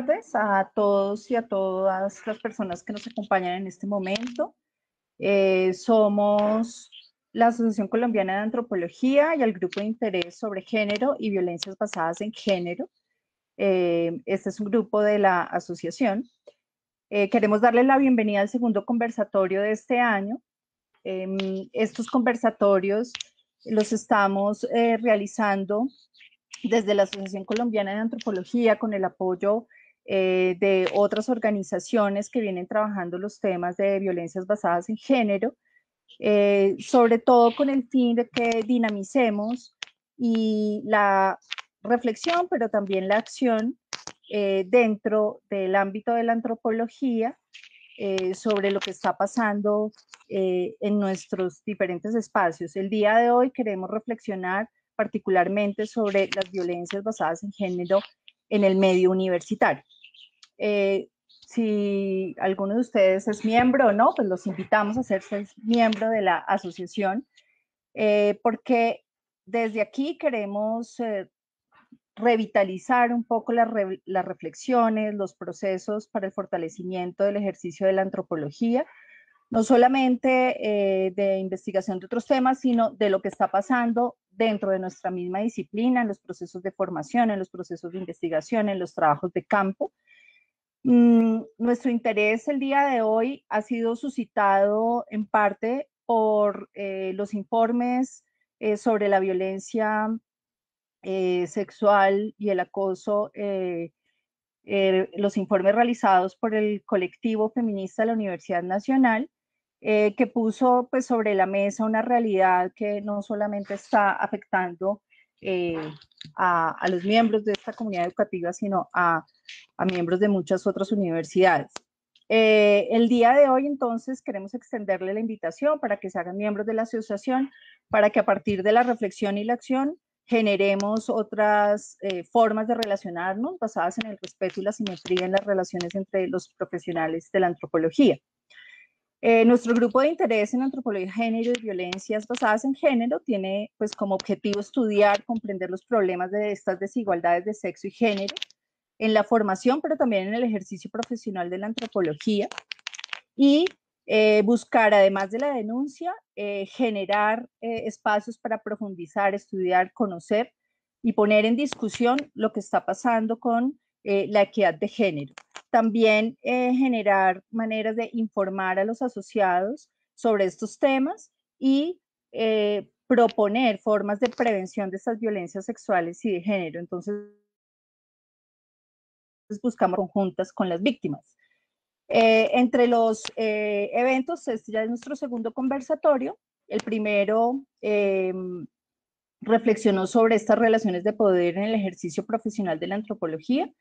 tardes a todos y a todas las personas que nos acompañan en este momento. Somos la Asociación Colombiana de Antropología y el Grupo de Interés sobre Género y Violencias Basadas en Género. Este es un grupo de la asociación. Queremos darle la bienvenida al segundo conversatorio de este año. Estos conversatorios los estamos realizando desde la Asociación Colombiana de Antropología con el apoyo de otras organizaciones que vienen trabajando los temas de violencias basadas en género, sobre todo con el fin de que dinamicemos y la reflexión, pero también la acción dentro del ámbito de la antropología sobre lo que está pasando en nuestros diferentes espacios. El día de hoy queremos reflexionar particularmente sobre las violencias basadas en género en el medio universitario. Si alguno de ustedes es miembro o no, pues los invitamos a hacerse miembro de la asociación, porque desde aquí queremos revitalizar un poco las reflexiones, los procesos para el fortalecimiento del ejercicio de la antropología, no solamente de investigación de otros temas, sino de lo que está pasando dentro de nuestra misma disciplina, en los procesos de formación, en los procesos de investigación, en los trabajos de campo. Nuestro interés el día de hoy ha sido suscitado en parte por los informes sobre la violencia sexual y el acoso, los informes realizados por el colectivo feminista de la Universidad Nacional, que puso pues, sobre la mesa una realidad que no solamente está afectando a los miembros de esta comunidad educativa, sino a miembros de muchas otras universidades. El día de hoy, entonces, queremos extenderle la invitación para que se hagan miembros de la asociación, para que a partir de la reflexión y la acción generemos otras formas de relacionarnos basadas en el respeto y la simetría en las relaciones entre los profesionales de la antropología. Nuestro grupo de interés en antropología, género y violencias basadas en género tiene pues, como objetivo estudiar, comprender los problemas de estas desigualdades de sexo y género en la formación, pero también en el ejercicio profesional de la antropología y buscar, además de la denuncia, generar espacios para profundizar, estudiar, conocer y poner en discusión lo que está pasando con la equidad de género. También generar maneras de informar a los asociados sobre estos temas y proponer formas de prevención de estas violencias sexuales y de género. Entonces, buscamos conjuntas con las víctimas. Entre los eventos, este ya es nuestro segundo conversatorio. El primero reflexionó sobre estas relaciones de poder en el ejercicio profesional de la antropología,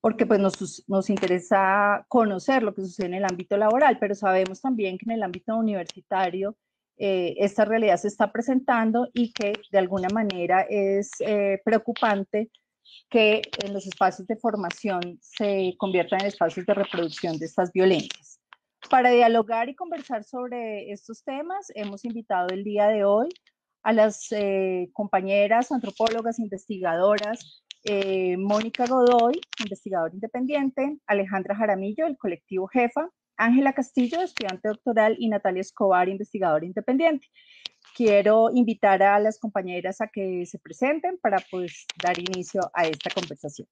porque pues nos interesa conocer lo que sucede en el ámbito laboral, pero sabemos también que en el ámbito universitario esta realidad se está presentando y que de alguna manera es preocupante que en los espacios de formación se conviertan en espacios de reproducción de estas violencias. Para dialogar y conversar sobre estos temas, hemos invitado el día de hoy a las compañeras antropólogas, investigadoras, Mónica Godoy, investigadora independiente, Alejandra Jaramillo, del colectivo Jefa, Ángela Castillo, estudiante doctoral, y Natalia Escobar, investigadora independiente. Quiero invitar a las compañeras a que se presenten para pues, dar inicio a esta conversación.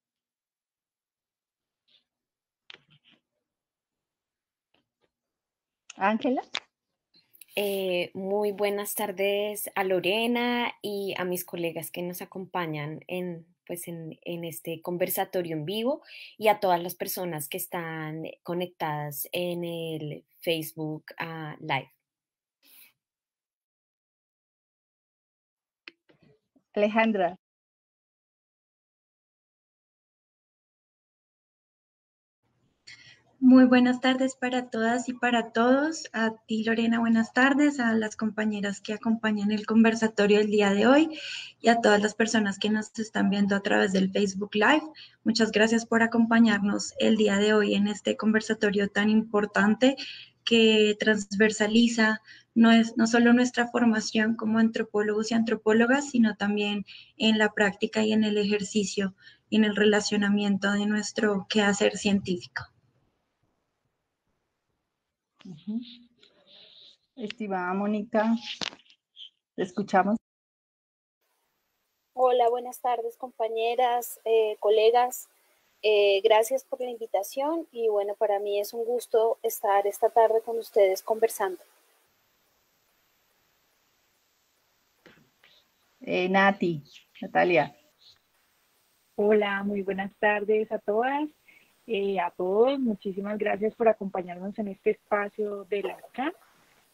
Ángela. Muy buenas tardes a Lorena y a mis colegas que nos acompañan en este conversatorio en vivo y a todas las personas que están conectadas en el Facebook Live. Alejandra. Muy buenas tardes para todas y para todos. A ti, Lorena, buenas tardes. A las compañeras que acompañan el conversatorio el día de hoy y a todas las personas que nos están viendo a través del Facebook Live. Muchas gracias por acompañarnos el día de hoy en este conversatorio tan importante que transversaliza no solo nuestra formación como antropólogos y antropólogas, sino también en la práctica y en el ejercicio y en el relacionamiento de nuestro quehacer científico. Estimada Mónica, te escuchamos. Hola, buenas tardes compañeras, colegas. Gracias por la invitación y bueno, para mí es un gusto estar esta tarde con ustedes conversando. Natalia. Hola, muy buenas tardes a todas, a todos. Muchísimas gracias por acompañarnos en este espacio de la CAN.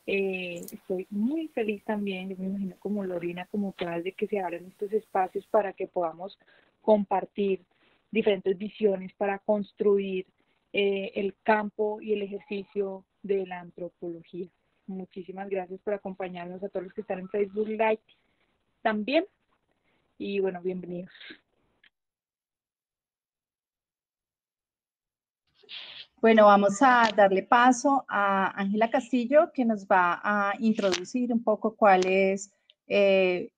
Estoy muy feliz también, yo me imagino como Lorena, como todas, de que se abran estos espacios para que podamos compartir diferentes visiones para construir el campo y el ejercicio de la antropología. Muchísimas gracias por acompañarnos a todos los que están en Facebook Live también. Y bueno, bienvenidos. Bueno, vamos a darle paso a Ángela Castillo, que nos va a introducir un poco cuál es el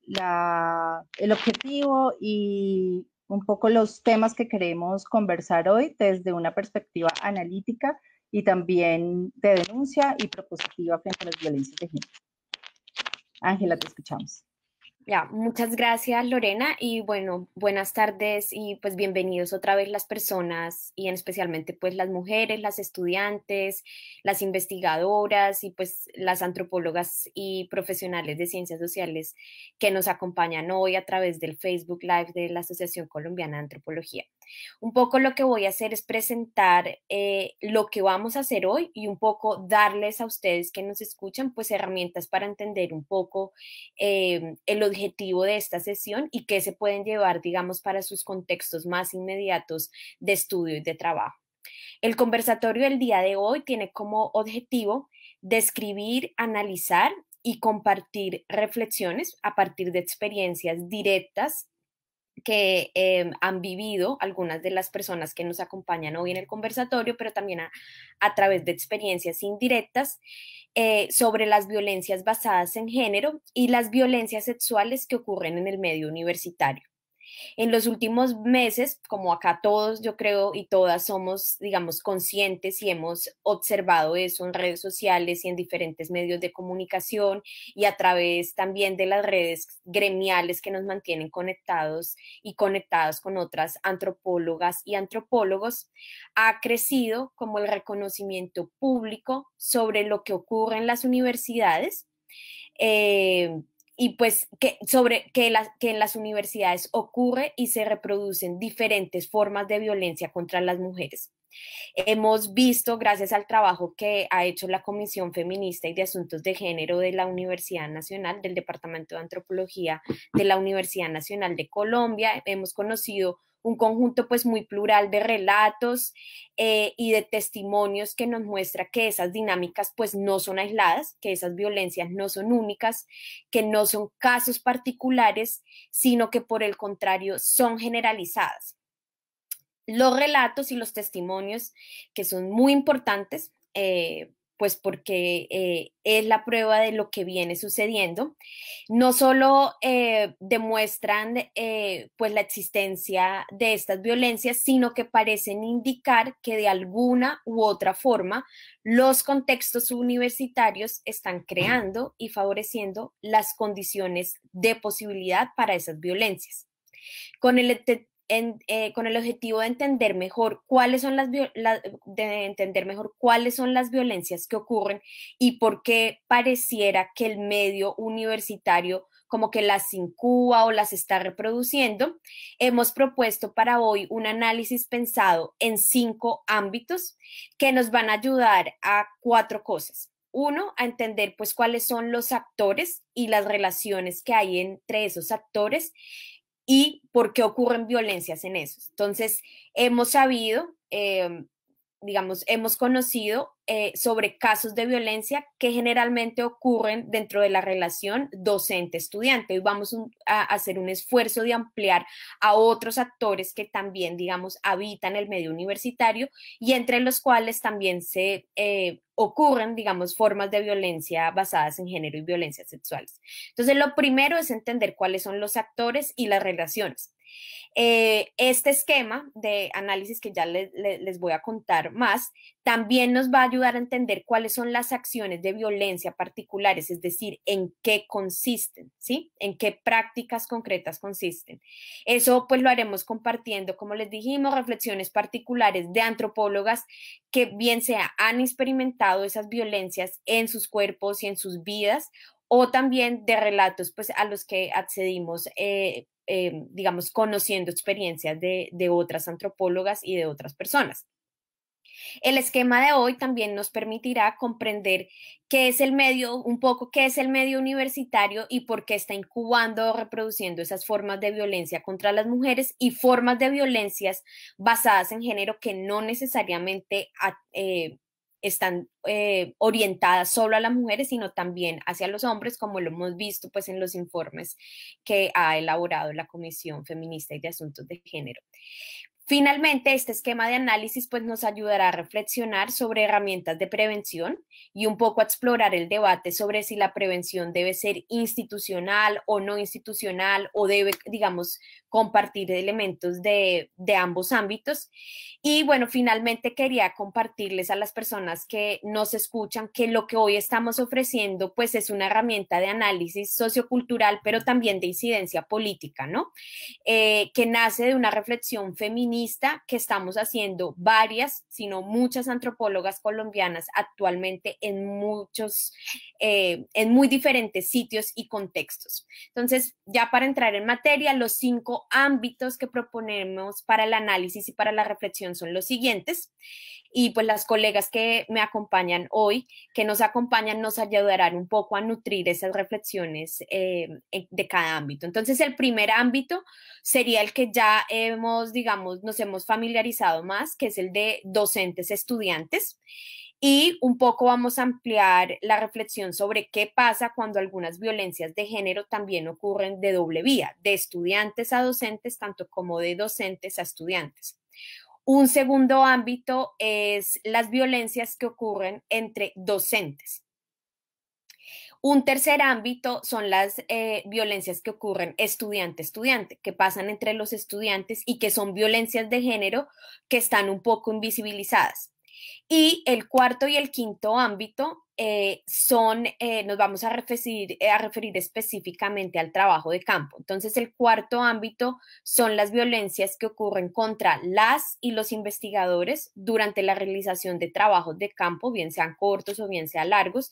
objetivo y un poco los temas que queremos conversar hoy desde una perspectiva analítica y también de denuncia y propositiva frente a las violencias de género. Ángela, te escuchamos. Ya, muchas gracias Lorena y bueno, buenas tardes y pues bienvenidos otra vez las personas y en especialmente pues las mujeres, las estudiantes, las investigadoras y pues las antropólogas y profesionales de ciencias sociales que nos acompañan hoy a través del Facebook Live de la Asociación Colombiana de Antropología. Un poco lo que voy a hacer es presentar lo que vamos a hacer hoy y un poco darles a ustedes que nos escuchan pues herramientas para entender un poco el objetivo de esta sesión y qué se pueden llevar, digamos, para sus contextos más inmediatos de estudio y de trabajo. El conversatorio del día de hoy tiene como objetivo describir, analizar y compartir reflexiones a partir de experiencias directas que han vivido algunas de las personas que nos acompañan hoy en el conversatorio, pero también a través de experiencias indirectas sobre las violencias basadas en género y las violencias sexuales que ocurren en el medio universitario. En los últimos meses, como acá todos, yo creo, y todas somos, digamos, conscientes y hemos observado eso en redes sociales y en diferentes medios de comunicación y a través también de las redes gremiales que nos mantienen conectados y conectadas con otras antropólogas y antropólogos, ha crecido como el reconocimiento público sobre lo que ocurre en las universidades. Y pues que en las universidades ocurre y se reproducen diferentes formas de violencia contra las mujeres. Hemos visto, gracias al trabajo que ha hecho la Comisión Feminista y de Asuntos de Género de la Universidad Nacional, del Departamento de Antropología de la Universidad Nacional de Colombia, hemos conocido un conjunto pues muy plural de relatos y de testimonios que nos muestra que esas dinámicas pues no son aisladas, que esas violencias no son únicas, que no son casos particulares, sino que por el contrario son generalizadas. Los relatos y los testimonios que son muy importantes, pues porque es la prueba de lo que viene sucediendo, no solo demuestran pues la existencia de estas violencias, sino que parecen indicar que de alguna u otra forma los contextos universitarios están creando y favoreciendo las condiciones de posibilidad para esas violencias. Con el objetivo de entender mejor cuáles son las violencias que ocurren y por qué pareciera que el medio universitario como que las incuba o las está reproduciendo, hemos propuesto para hoy un análisis pensado en 5 ámbitos que nos van a ayudar a 4 cosas. 1, a entender pues cuáles son los actores y las relaciones que hay entre esos actores y por qué ocurren violencias en esos. Entonces, hemos sabido digamos, hemos conocido sobre casos de violencia que generalmente ocurren dentro de la relación docente-estudiante. Hoy vamos a hacer un esfuerzo de ampliar a otros actores que también, digamos, habitan el medio universitario y entre los cuales también se ocurren, digamos, formas de violencia basadas en género y violencias sexuales. Entonces, lo primero es entender cuáles son los actores y las relaciones. Este esquema de análisis que ya les voy a contar más, también nos va a ayudar a entender cuáles son las acciones de violencia particulares, es decir, en qué consisten, ¿sí? En qué prácticas concretas consisten. Eso pues lo haremos compartiendo, como les dijimos, reflexiones particulares de antropólogas que bien sea han experimentado esas violencias en sus cuerpos y en sus vidas, o también de relatos pues a los que accedimos digamos, conociendo experiencias de otras antropólogas y de otras personas. El esquema de hoy también nos permitirá comprender qué es el medio, un poco qué es el medio universitario y por qué está incubando o reproduciendo esas formas de violencia contra las mujeres y formas de violencias basadas en género que no necesariamente están orientadas solo a las mujeres, sino también hacia los hombres, como lo hemos visto pues en los informes que ha elaborado la Comisión Feminista y de Asuntos de Género. Finalmente, este esquema de análisis pues, nos ayudará a reflexionar sobre herramientas de prevención y un poco a explorar el debate sobre si la prevención debe ser institucional o no institucional o debe, digamos, compartir elementos de ambos ámbitos. Y bueno, finalmente quería compartirles a las personas que nos escuchan que lo que hoy estamos ofreciendo pues es una herramienta de análisis sociocultural, pero también de incidencia política, ¿no? Que nace de una reflexión feminista que estamos haciendo varias, sino muchas antropólogas colombianas actualmente en muy diferentes sitios y contextos. Entonces, ya para entrar en materia, los 5 ámbitos que proponemos para el análisis y para la reflexión son los siguientes. Y pues las colegas que me acompañan hoy, que nos acompañan, nos ayudarán un poco a nutrir esas reflexiones de cada ámbito. Entonces, el primer ámbito sería el que ya nos hemos familiarizado más, que es el de docentes estudiantes. Y un poco vamos a ampliar la reflexión sobre qué pasa cuando algunas violencias de género también ocurren de doble vía, de estudiantes a docentes, tanto como de docentes a estudiantes. Un segundo ámbito es las violencias que ocurren entre docentes. Un tercer ámbito son las violencias que ocurren estudiante-estudiante, que pasan entre los estudiantes y que son violencias de género que están un poco invisibilizadas. Y el cuarto y el quinto ámbito nos vamos a referir específicamente al trabajo de campo. Entonces, el cuarto ámbito son las violencias que ocurren contra las y los investigadores durante la realización de trabajos de campo, bien sean cortos o bien sean largos.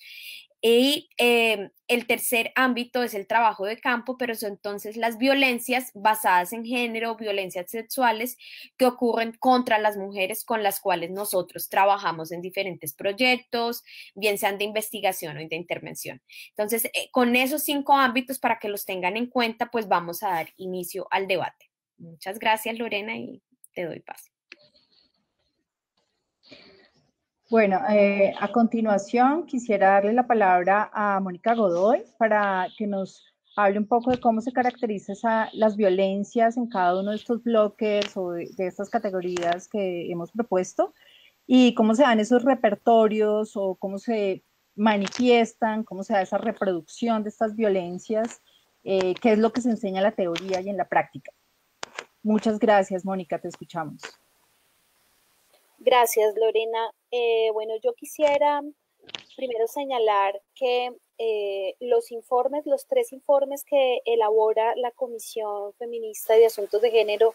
Y el tercer ámbito es el trabajo de campo, pero son entonces las violencias basadas en género, violencias sexuales que ocurren contra las mujeres con las cuales nosotros trabajamos en diferentes proyectos, bien sean de investigación o de intervención. Entonces, con esos 5 ámbitos, para que los tengan en cuenta, pues vamos a dar inicio al debate. Muchas gracias, Lorena, y te doy paso. Bueno, a continuación quisiera darle la palabra a Mónica Godoy para que nos hable un poco de cómo se caracterizan las violencias en cada uno de estos bloques o de estas categorías que hemos propuesto y cómo se dan esos repertorios o cómo se manifiestan, cómo se da esa reproducción de estas violencias, qué es lo que se enseña en la teoría y en la práctica. Muchas gracias, Mónica, te escuchamos. Gracias, Lorena. Bueno, yo quisiera primero señalar que los 3 informes que elabora la Comisión Feminista de Asuntos de Género,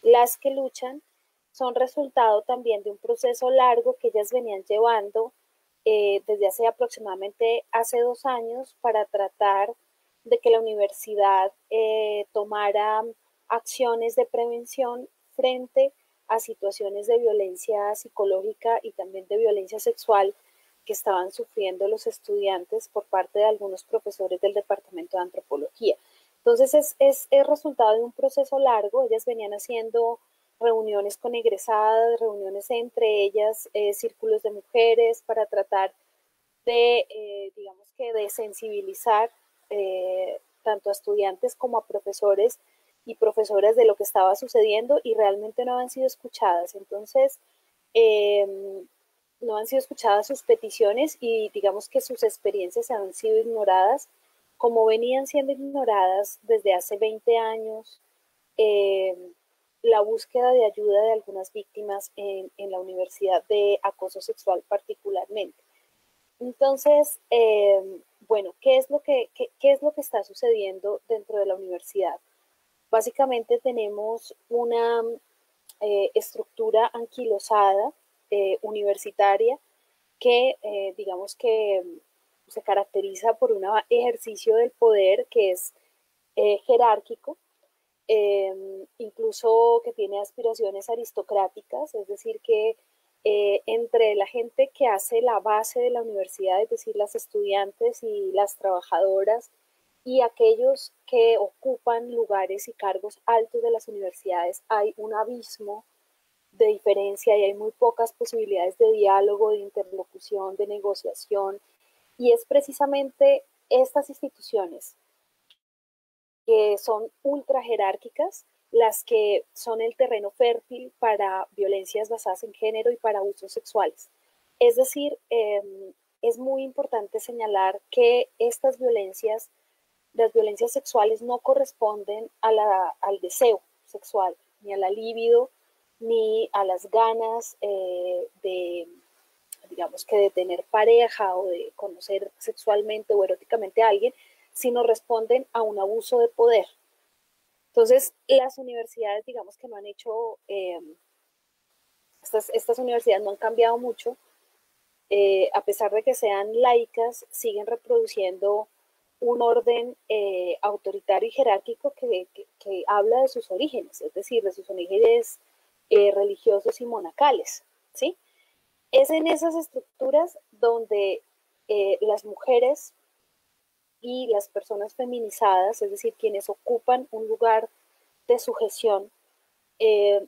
Las que Luchan, son resultado también de un proceso largo que ellas venían llevando desde hace 2 años para tratar de que la universidad tomara acciones de prevención frente a situaciones de violencia psicológica y también de violencia sexual que estaban sufriendo los estudiantes por parte de algunos profesores del Departamento de Antropología. Entonces es resultado de un proceso largo. Ellas venían haciendo reuniones con egresadas, reuniones entre ellas, círculos de mujeres para tratar de, digamos que de sensibilizar tanto a estudiantes como a profesores y profesoras de lo que estaba sucediendo y realmente no han sido escuchadas. Entonces, eh, no han sido escuchadas sus peticiones y digamos que sus experiencias han sido ignoradas, como venían siendo ignoradas desde hace 20 años. Eh, la búsqueda de ayuda de algunas víctimas en la universidad de acoso sexual particularmente. Entonces, bueno, ¿qué es lo que está sucediendo dentro de la universidad? Básicamente tenemos una estructura anquilosada universitaria que digamos que se caracteriza por un ejercicio del poder que es jerárquico, incluso que tiene aspiraciones aristocráticas, es decir, que entre la gente que hace la base de la universidad, es decir, las estudiantes y las trabajadoras, y aquellos que ocupan lugares y cargos altos de las universidades, hay un abismo de diferencia y hay muy pocas posibilidades de diálogo, de interlocución, de negociación, y es precisamente estas instituciones que son ultra jerárquicas las que son el terreno fértil para violencias basadas en género y para abusos sexuales. Es decir, es muy importante señalar que estas violencias, las violencias sexuales no corresponden al deseo sexual, ni a la libido, ni a las ganas digamos que de tener pareja o de conocer sexualmente o eróticamente a alguien, sino responden a un abuso de poder. Entonces, las universidades, digamos que no han hecho, estas universidades no han cambiado mucho, a pesar de que sean laicas, siguen reproduciendo un orden autoritario y jerárquico que habla de sus orígenes, es decir, de sus orígenes religiosos y monacales, ¿sí? Es en esas estructuras donde las mujeres y las personas feminizadas, es decir, quienes ocupan un lugar de sujeción,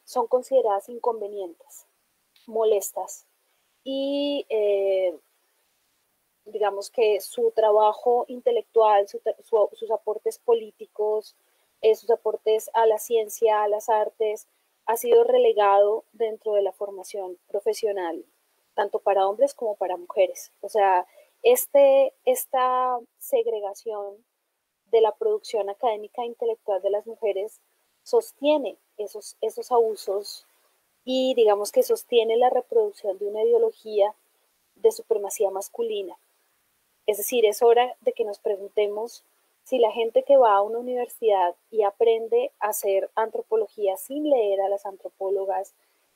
son consideradas inconvenientes, molestas y digamos que su trabajo intelectual, sus aportes políticos, sus aportes a la ciencia, a las artes, ha sido relegado dentro de la formación profesional, tanto para hombres como para mujeres. O sea, esta segregación de la producción académica e intelectual de las mujeres sostiene esos abusos y digamos que sostiene la reproducción de una ideología de supremacía masculina. Es decir, es hora de que nos preguntemos si la gente que va a una universidad y aprende a hacer antropología sin leer a las antropólogas,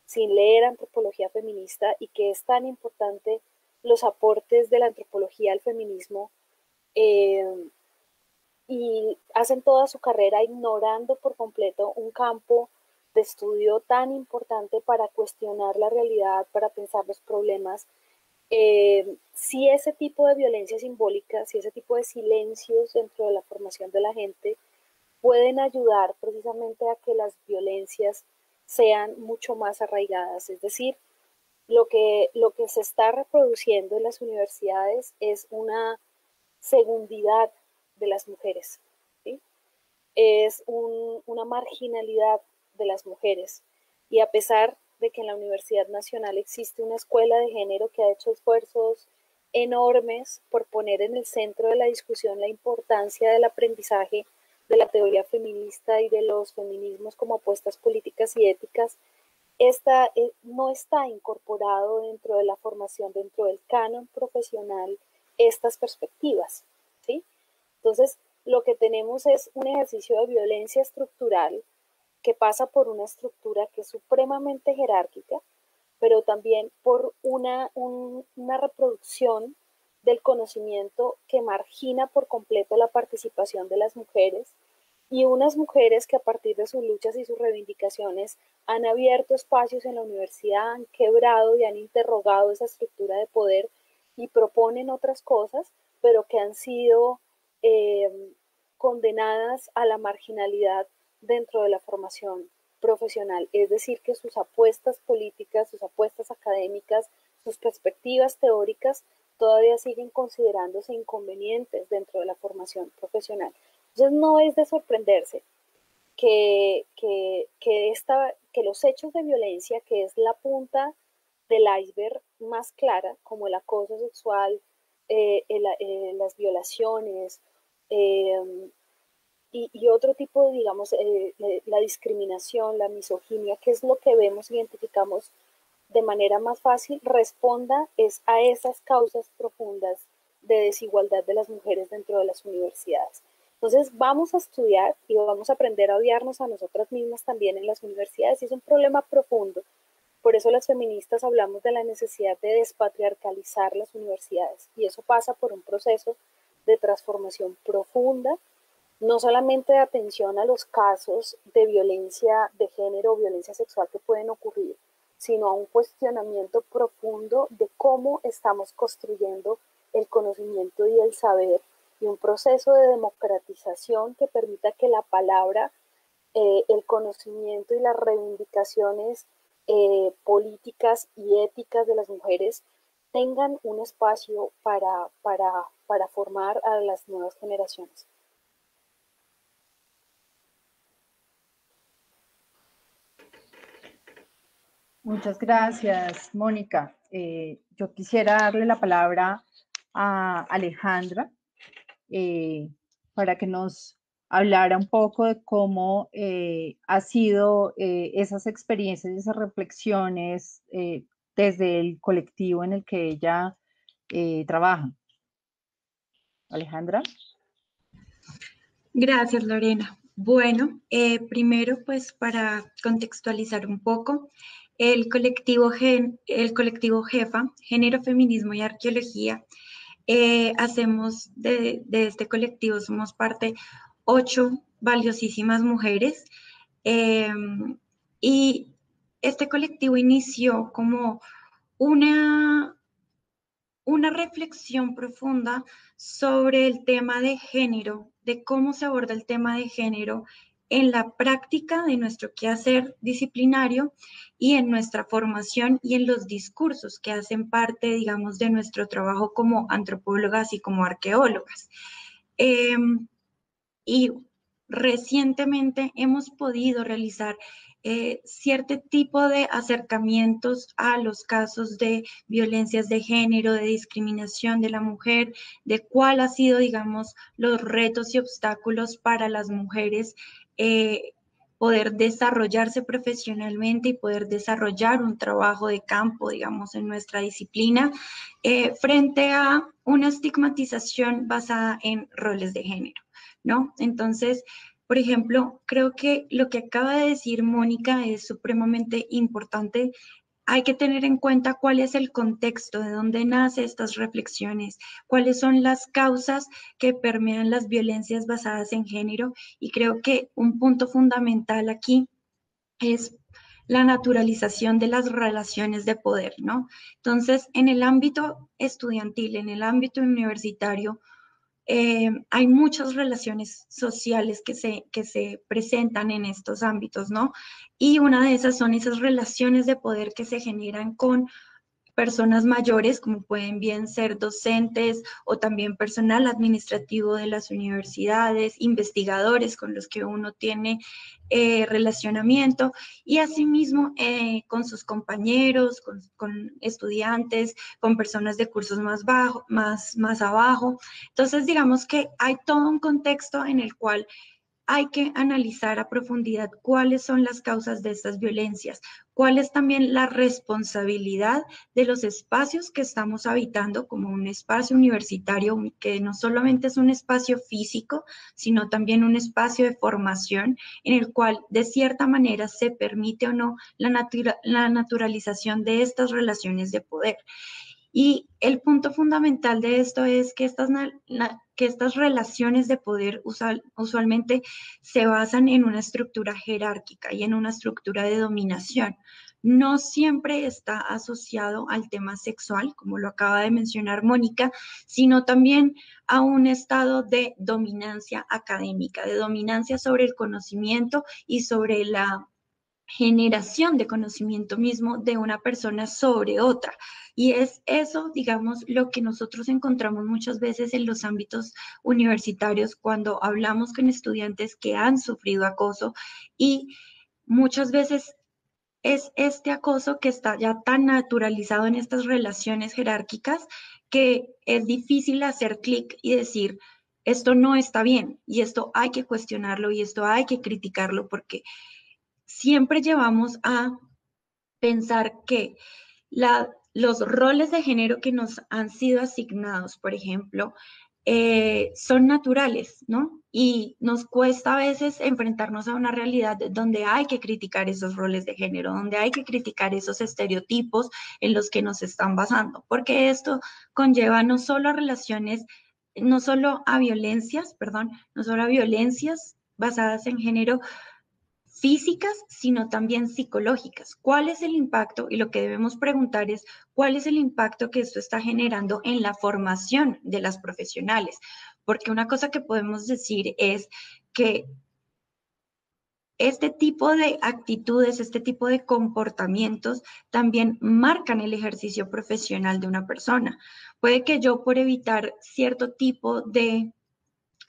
sin leer antropología feminista y que es tan importante los aportes de la antropología al feminismo, eh, y hacen toda su carrera ignorando por completo un campo de estudio tan importante para cuestionar la realidad, para pensar los problemas. Si ese tipo de violencia simbólica, si ese tipo de silencios dentro de la formación de la gente pueden ayudar precisamente a que las violencias sean mucho más arraigadas. Es decir, lo que se está reproduciendo en las universidades es una segundidad de las mujeres, ¿sí? Es una marginalidad de las mujeres. Y a pesar de que en la Universidad Nacional existe una escuela de género que ha hecho esfuerzos enormes por poner en el centro de la discusión la importancia del aprendizaje de la teoría feminista y de los feminismos como apuestas políticas y éticas, esta no está incorporado dentro de la formación, dentro del canon profesional, estas perspectivas, ¿sí? Entonces, lo que tenemos es un ejercicio de violencia estructural que pasa por una estructura que es supremamente jerárquica, pero también por una reproducción del conocimiento que margina por completo la participación de las mujeres y unas mujeres que a partir de sus luchas y sus reivindicaciones han abierto espacios en la universidad, han quebrado y han interrogado esa estructura de poder y proponen otras cosas, pero que han sido eh, condenadas a la marginalidad dentro de la formación profesional, es decir, que sus apuestas políticas, sus apuestas académicas, sus perspectivas teóricas todavía siguen considerándose inconvenientes dentro de la formación profesional. Entonces no es de sorprenderse que los hechos de violencia, que es la punta del iceberg más clara, como el acoso sexual, las violaciones, y otro tipo de, digamos, la discriminación, la misoginia, que es lo que vemos, identificamos de manera más fácil, responda es a esas causas profundas de desigualdad de las mujeres dentro de las universidades. Entonces vamos a estudiar y vamos a aprender a odiarnos a nosotras mismas también en las universidades, y es un problema profundo. Por eso las feministas hablamos de la necesidad de despatriarcalizar las universidades, y eso pasa por un proceso de transformación profunda, no solamente de atención a los casos de violencia de género o violencia sexual que pueden ocurrir, sino a un cuestionamiento profundo de cómo estamos construyendo el conocimiento y el saber, y un proceso de democratización que permita que la palabra, el conocimiento y las reivindicaciones políticas y éticas de las mujeres tengan un espacio para formar a las nuevas generaciones. Muchas gracias, Mónica. Yo quisiera darle la palabra a Alejandra para que nos hablara un poco de cómo ha sido esas experiencias y esas reflexiones desde el colectivo en el que ella trabaja. Alejandra. Gracias, Lorena. Bueno, primero, pues para contextualizar un poco, el colectivo JEFA, Género, Feminismo y Arqueología, hacemos de este colectivo, somos parte 8 valiosísimas mujeres, y este colectivo inició como una reflexión profunda sobre el tema de género, de cómo se aborda el tema de género en la práctica de nuestro quehacer disciplinario y en nuestra formación y en los discursos que hacen parte, digamos, de nuestro trabajo como antropólogas y como arqueólogas. Y recientemente hemos podido realizar cierto tipo de acercamientos a los casos de violencias de género, de discriminación de la mujer, de cuál ha sido, digamos, los retos y obstáculos para las mujeres poder desarrollarse profesionalmente y poder desarrollar un trabajo de campo, digamos, en nuestra disciplina, frente a una estigmatización basada en roles de género, ¿no? Entonces, por ejemplo, creo que lo que acaba de decir Mónica es supremamente importante. Hay que tener en cuenta cuál es el contexto, de dónde nacen estas reflexiones, cuáles son las causas que permean las violencias basadas en género, y creo que un punto fundamental aquí es la naturalización de las relaciones de poder, ¿no? Entonces, en el ámbito estudiantil, en el ámbito universitario, hay muchas relaciones sociales que se presentan en estos ámbitos, ¿no? Y una de esas son esas relaciones de poder que se generan con personas mayores, como pueden bien ser docentes o también personal administrativo de las universidades, investigadores con los que uno tiene relacionamiento, y asimismo con sus compañeros, con estudiantes, con personas de cursos más abajo. Entonces, digamos que hay todo un contexto en el cual hay que analizar a profundidad cuáles son las causas de estas violencias, cuál es también la responsabilidad de los espacios que estamos habitando, como un espacio universitario que no solamente es un espacio físico, sino también un espacio de formación en el cual de cierta manera se permite o no la naturalización de estas relaciones de poder. Y el punto fundamental de esto es que estas relaciones de poder usualmente se basan en una estructura jerárquica y en una estructura de dominación. No siempre está asociado al tema sexual, como lo acaba de mencionar Mónica, sino también a un estado de dominancia académica, de dominancia sobre el conocimiento y sobre generación de conocimiento mismo de una persona sobre otra. Y es eso, digamos, lo que nosotros encontramos muchas veces en los ámbitos universitarios cuando hablamos con estudiantes que han sufrido acoso, y muchas veces es este acoso que está ya tan naturalizado en estas relaciones jerárquicas que es difícil hacer clic y decir, esto no está bien y esto hay que cuestionarlo y esto hay que criticarlo, porque siempre llevamos a pensar que los roles de género que nos han sido asignados, por ejemplo, son naturales, ¿no? Y nos cuesta a veces enfrentarnos a una realidad donde hay que criticar esos roles de género, donde hay que criticar esos estereotipos en los que nos están basando, porque esto conlleva no solo a relaciones, no solo a violencias, perdón, no solo a violencias basadas en género, físicas, sino también psicológicas. ¿Cuál es el impacto? Y lo que debemos preguntar es, ¿cuál es el impacto que esto está generando en la formación de las profesionales? Porque una cosa que podemos decir es que este tipo de actitudes, este tipo de comportamientos también marcan el ejercicio profesional de una persona. Puede que yo, por evitar cierto tipo de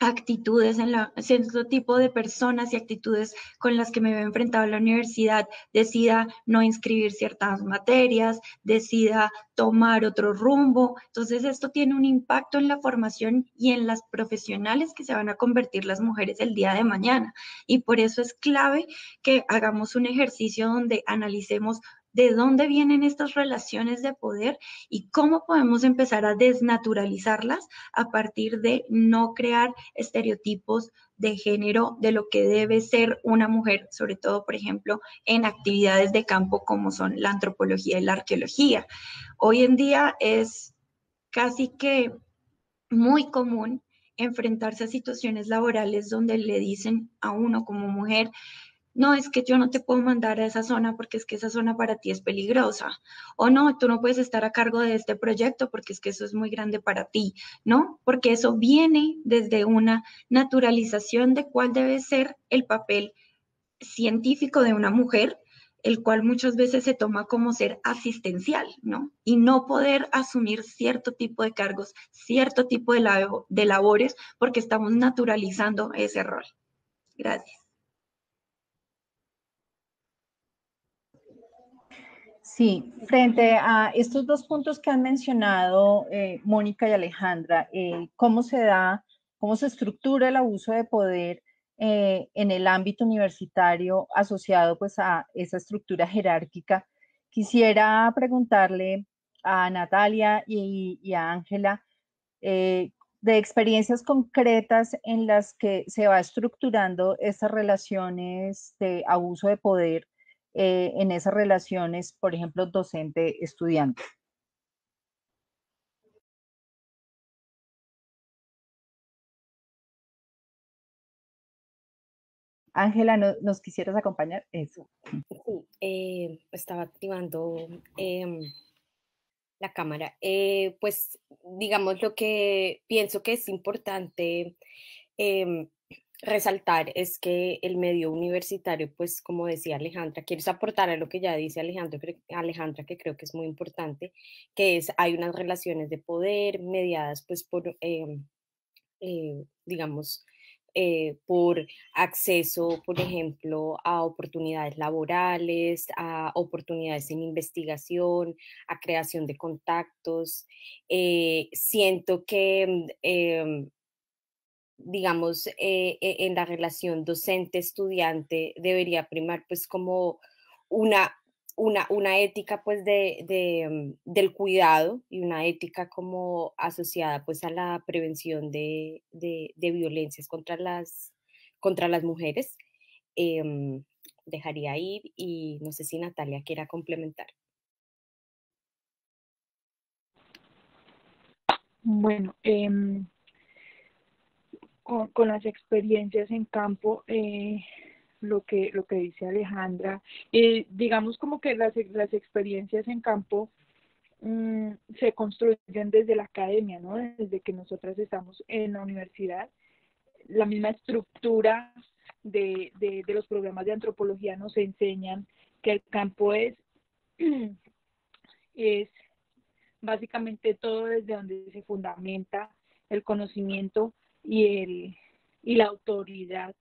actitudes cierto tipo de personas y actitudes con las que me veo enfrentado en la universidad, decida no inscribir ciertas materias, decida tomar otro rumbo. Entonces esto tiene un impacto en la formación y en las profesionales que se van a convertir las mujeres el día de mañana. Y por eso es clave que hagamos un ejercicio donde analicemos de dónde vienen estas relaciones de poder y cómo podemos empezar a desnaturalizarlas a partir de no crear estereotipos de género de lo que debe ser una mujer, sobre todo, por ejemplo, en actividades de campo como son la antropología y la arqueología. Hoy en día es casi que muy común enfrentarse a situaciones laborales donde le dicen a uno como mujer, no, es que yo no te puedo mandar a esa zona porque es que esa zona para ti es peligrosa. O no, tú no puedes estar a cargo de este proyecto porque es que eso es muy grande para ti, ¿no? Porque eso viene desde una naturalización de cuál debe ser el papel científico de una mujer, el cual muchas veces se toma como ser asistencial, ¿no? Y no poder asumir cierto tipo de cargos, cierto tipo de labores, porque estamos naturalizando ese rol. Gracias. Sí, frente a estos dos puntos que han mencionado Mónica y Alejandra, cómo se da, cómo se estructura el abuso de poder en el ámbito universitario asociado pues a esa estructura jerárquica, quisiera preguntarle a Natalia y a Ángela de experiencias concretas en las que se va estructurando estas relaciones de abuso de poder en esas relaciones, por ejemplo, docente-estudiante. Ángela, ¿nos quisieras acompañar? Eso. Sí, estaba activando la cámara. Pues digamos lo que pienso que es importante em, resaltar es que el medio universitario, pues como decía Alejandra, quieres aportar a lo que ya dice Alejandra, que creo que es muy importante, que es hay unas relaciones de poder mediadas pues por, digamos, por acceso, por ejemplo, a oportunidades laborales, a oportunidades en investigación, a creación de contactos. Siento que digamos, en la relación docente-estudiante debería primar pues como una, una ética pues del cuidado y una ética como asociada pues a la prevención de violencias contra las mujeres. Em, Dejaría ahí y no sé si Natalia quiera complementar. Bueno, con las experiencias en campo, lo que dice Alejandra, digamos como que las experiencias en campo se construyen desde la academia, ¿no? Desde que nosotras estamos en la universidad, la misma estructura de los programas de antropología nos enseñan que el campo es básicamente todo desde donde se fundamenta el conocimiento y la autoridad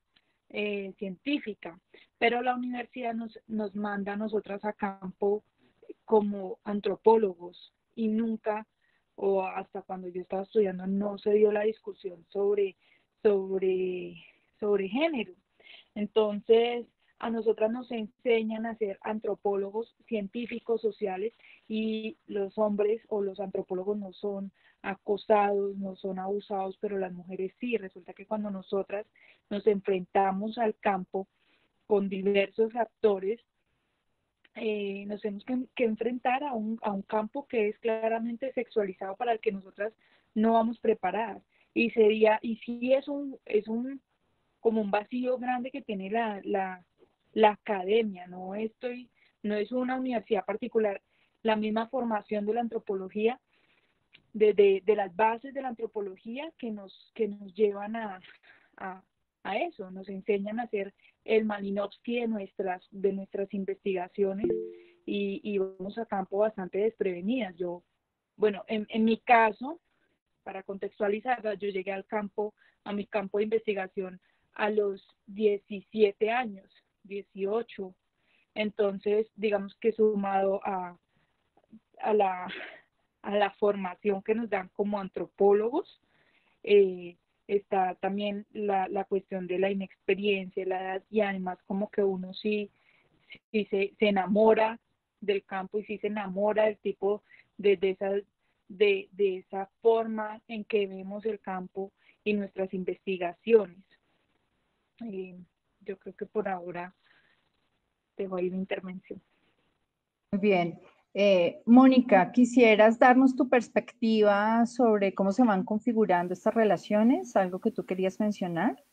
científica. Pero la universidad nos manda a nosotras a campo como antropólogos y nunca, o hasta cuando yo estaba estudiando, no se dio la discusión sobre género. Entonces, a nosotras nos enseñan a ser antropólogos, científicos, sociales, y los hombres o los antropólogos no son acosados, no son abusados, pero las mujeres sí. Resulta que cuando nosotras nos enfrentamos al campo con diversos actores, nos tenemos que enfrentar a un campo que es claramente sexualizado, para el que nosotras no vamos preparadas. Y sí es como un vacío grande que tiene la academia. No es una universidad particular. La misma formación de la antropología, de las bases de la antropología que nos llevan a eso, nos enseñan a hacer el Malinowski de nuestras investigaciones, y vamos a campo bastante desprevenidas. Bueno, en mi caso, para contextualizarla, yo llegué a mi campo de investigación a los 17 años, 18. Entonces, digamos que sumado a la formación que nos dan como antropólogos, está también la cuestión de la inexperiencia, la edad, y además como que uno sí se enamora del campo, y sí se enamora del tipo de esa forma en que vemos el campo y nuestras investigaciones. Yo creo que por ahora dejo ahí mi intervención. Muy bien. Mónica, ¿quisieras darnos tu perspectiva sobre cómo se van configurando estas relaciones? ¿Algo que tú querías mencionar?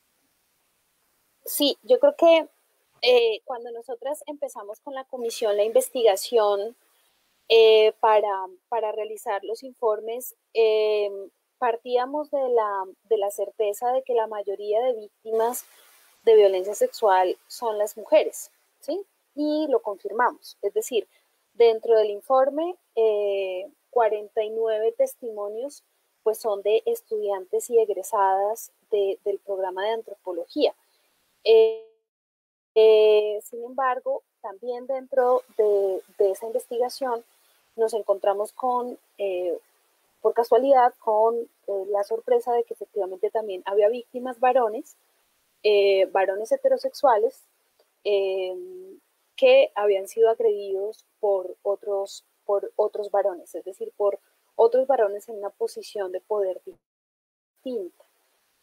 Sí, yo creo que cuando nosotras empezamos con la comisión, la investigación para realizar los informes, partíamos de la certeza de que la mayoría de víctimas de violencia sexual son las mujeres, ¿sí? Y lo confirmamos. Es decir, dentro del informe, 49 testimonios pues son de estudiantes y egresadas del programa de antropología. Sin embargo, también dentro de esa investigación nos encontramos por casualidad, con la sorpresa de que efectivamente también había víctimas varones, varones heterosexuales, que habían sido agredidos por otros varones, es decir, por otros varones en una posición de poder distinta.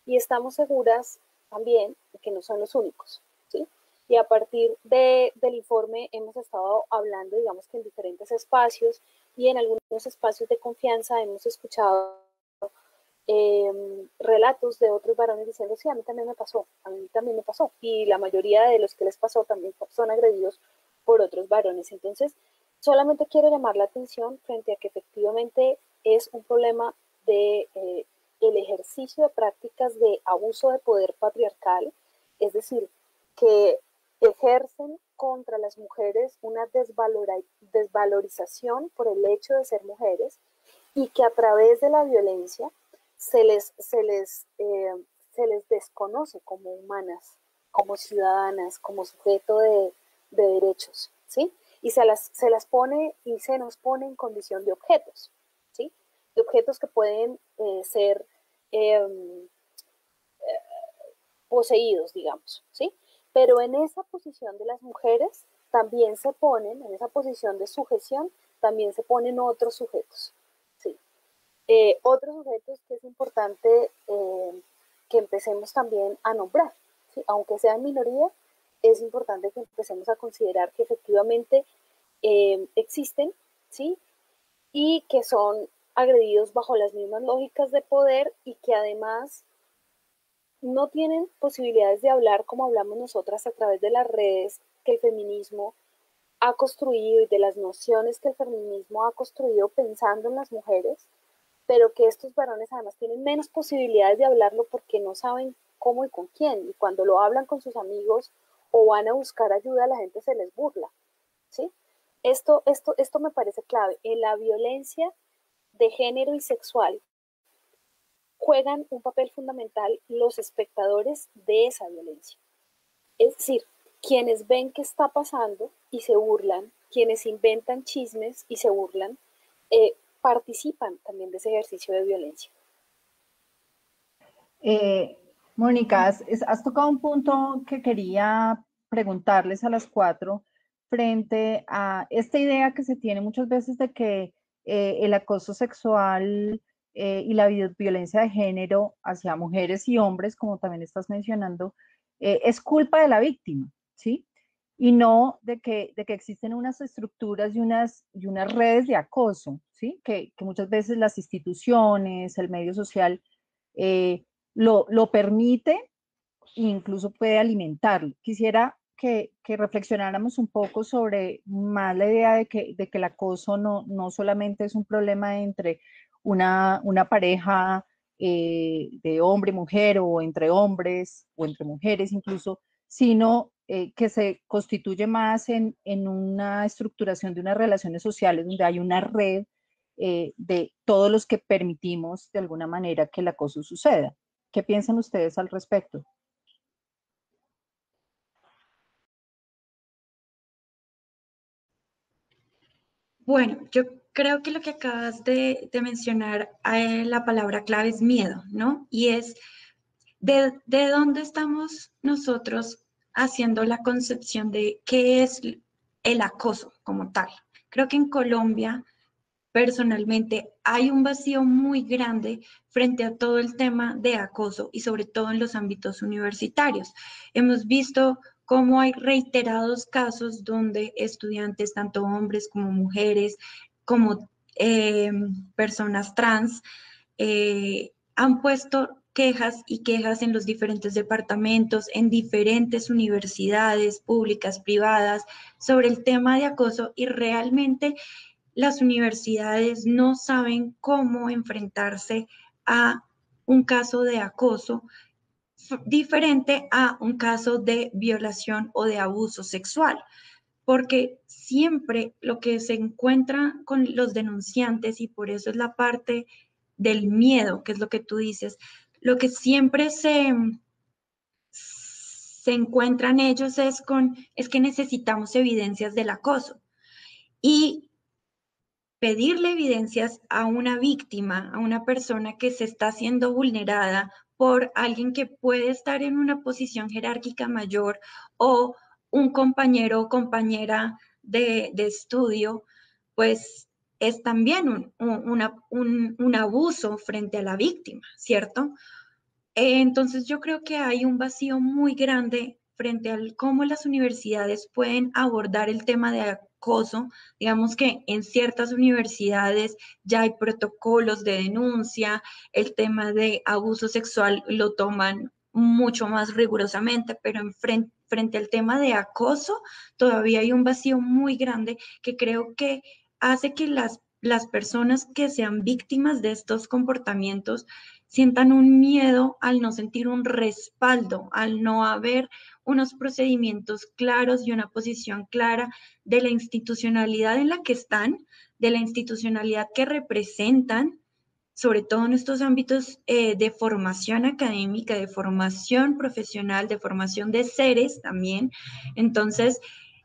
Y estamos seguras también de que no son los únicos, ¿sí? Y a partir del informe hemos estado hablando, digamos que en diferentes espacios, y en algunos espacios de confianza hemos escuchado relatos de otros varones diciendo, sí, a mí también me pasó, y la mayoría de los que les pasó también son agredidos por otros varones. Entonces, solamente quiero llamar la atención frente a que efectivamente es un problema de el ejercicio de prácticas de abuso de poder patriarcal, es decir, que ejercen contra las mujeres una desvalorización por el hecho de ser mujeres, y que a través de la violencia se les desconoce como humanas, como ciudadanas, como sujeto de derechos, ¿sí? Y se las pone y se nos pone en condición de objetos, ¿sí? De objetos que pueden ser poseídos, digamos, ¿sí? Pero en esa posición de las mujeres también se ponen, en esa posición de sujeción, también se ponen otros sujetos, ¿sí? Otros sujetos que es importante que empecemos también a nombrar, ¿sí? Aunque sean minoría, es importante que empecemos a considerar que efectivamente existen, ¿sí? Y que son agredidos bajo las mismas lógicas de poder, y que además no tienen posibilidades de hablar como hablamos nosotras a través de las redes que el feminismo ha construido, y de las nociones que el feminismo ha construido pensando en las mujeres, pero que estos varones además tienen menos posibilidades de hablarlo porque no saben cómo y con quién. Y cuando lo hablan con sus amigos o van a buscar ayuda, la gente se les burla, ¿sí? Esto me parece clave. En la violencia de género y sexual juegan un papel fundamental los espectadores de esa violencia. Es decir, quienes ven qué está pasando y se burlan, quienes inventan chismes y se burlan, participan también de ese ejercicio de violencia. Mónica, has tocado un punto que quería preguntarles a las cuatro frente a esta idea que se tiene muchas veces de que el acoso sexual y la violencia de género hacia mujeres y hombres, como también estás mencionando, es culpa de la víctima, ¿sí? Y no de que existen unas estructuras y unas redes de acoso, ¿sí? Que muchas veces las instituciones, el medio social, eh, lo permite e incluso puede alimentarlo. Quisiera que reflexionáramos un poco sobre más la idea de que el acoso no solamente es un problema entre una pareja de hombre y mujer o entre hombres o entre mujeres incluso, sino que se constituye más en una estructuración de unas relaciones sociales donde hay una red de todos los que permitimos de alguna manera que el acoso suceda. ¿Qué piensan ustedes al respecto? Bueno, yo creo que lo que acabas de mencionar, la palabra clave es miedo, ¿no? Y es de dónde estamos nosotros haciendo la concepción de qué es el acoso como tal. Creo que en Colombia, personalmente, hay un vacío muy grande frente a todo el tema de acoso y sobre todo en los ámbitos universitarios. Hemos visto cómo hay reiterados casos donde estudiantes, tanto hombres como mujeres, como personas trans, han puesto quejas y quejas en los diferentes departamentos, en diferentes universidades públicas, privadas, sobre el tema de acoso y realmente las universidades no saben cómo enfrentarse a un caso de acoso diferente a un caso de violación o de abuso sexual, porque siempre lo que se encuentra con los denunciantes, y por eso es la parte del miedo, que es lo que tú dices, lo que siempre se encuentran ellos es que necesitamos evidencias del acoso. Y pedirle evidencias a una víctima, a una persona que se está siendo vulnerada por alguien que puede estar en una posición jerárquica mayor o un compañero o compañera de estudio, pues es también un abuso frente a la víctima, ¿cierto? Entonces yo creo que hay un vacío muy grande frente al cómo las universidades pueden abordar el tema de acoso. Digamos que en ciertas universidades ya hay protocolos de denuncia, el tema de abuso sexual lo toman mucho más rigurosamente, pero frente al tema de acoso todavía hay un vacío muy grande que creo que hace que las personas que sean víctimas de estos comportamientos sientan un miedo al no sentir un respaldo, al no haber unos procedimientos claros y una posición clara de la institucionalidad en la que están, de la institucionalidad que representan, sobre todo en estos ámbitos de formación académica, de formación profesional, de formación de seres también. Entonces,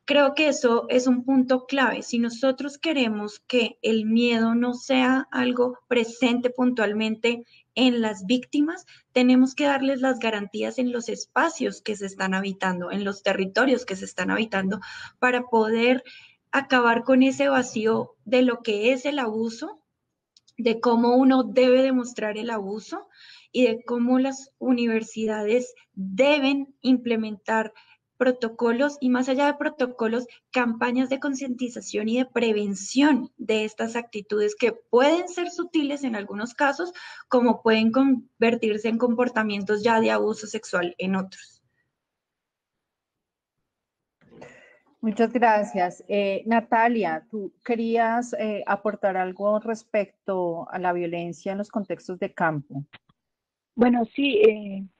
creo que eso es un punto clave. Si nosotros queremos que el miedo no sea algo presente puntualmente en las víctimas, tenemos que darles las garantías en los espacios que se están habitando, en los territorios que se están habitando, para poder acabar con ese vacío de lo que es el abuso, de cómo uno debe demostrar el abuso y de cómo las universidades deben implementar protocolos y más allá de protocolos, campañas de concientización y de prevención de estas actitudes que pueden ser sutiles en algunos casos, como pueden convertirse en comportamientos ya de abuso sexual en otros. Muchas gracias. Natalia, ¿tú querías aportar algo respecto a la violencia en los contextos de campo? Bueno, sí,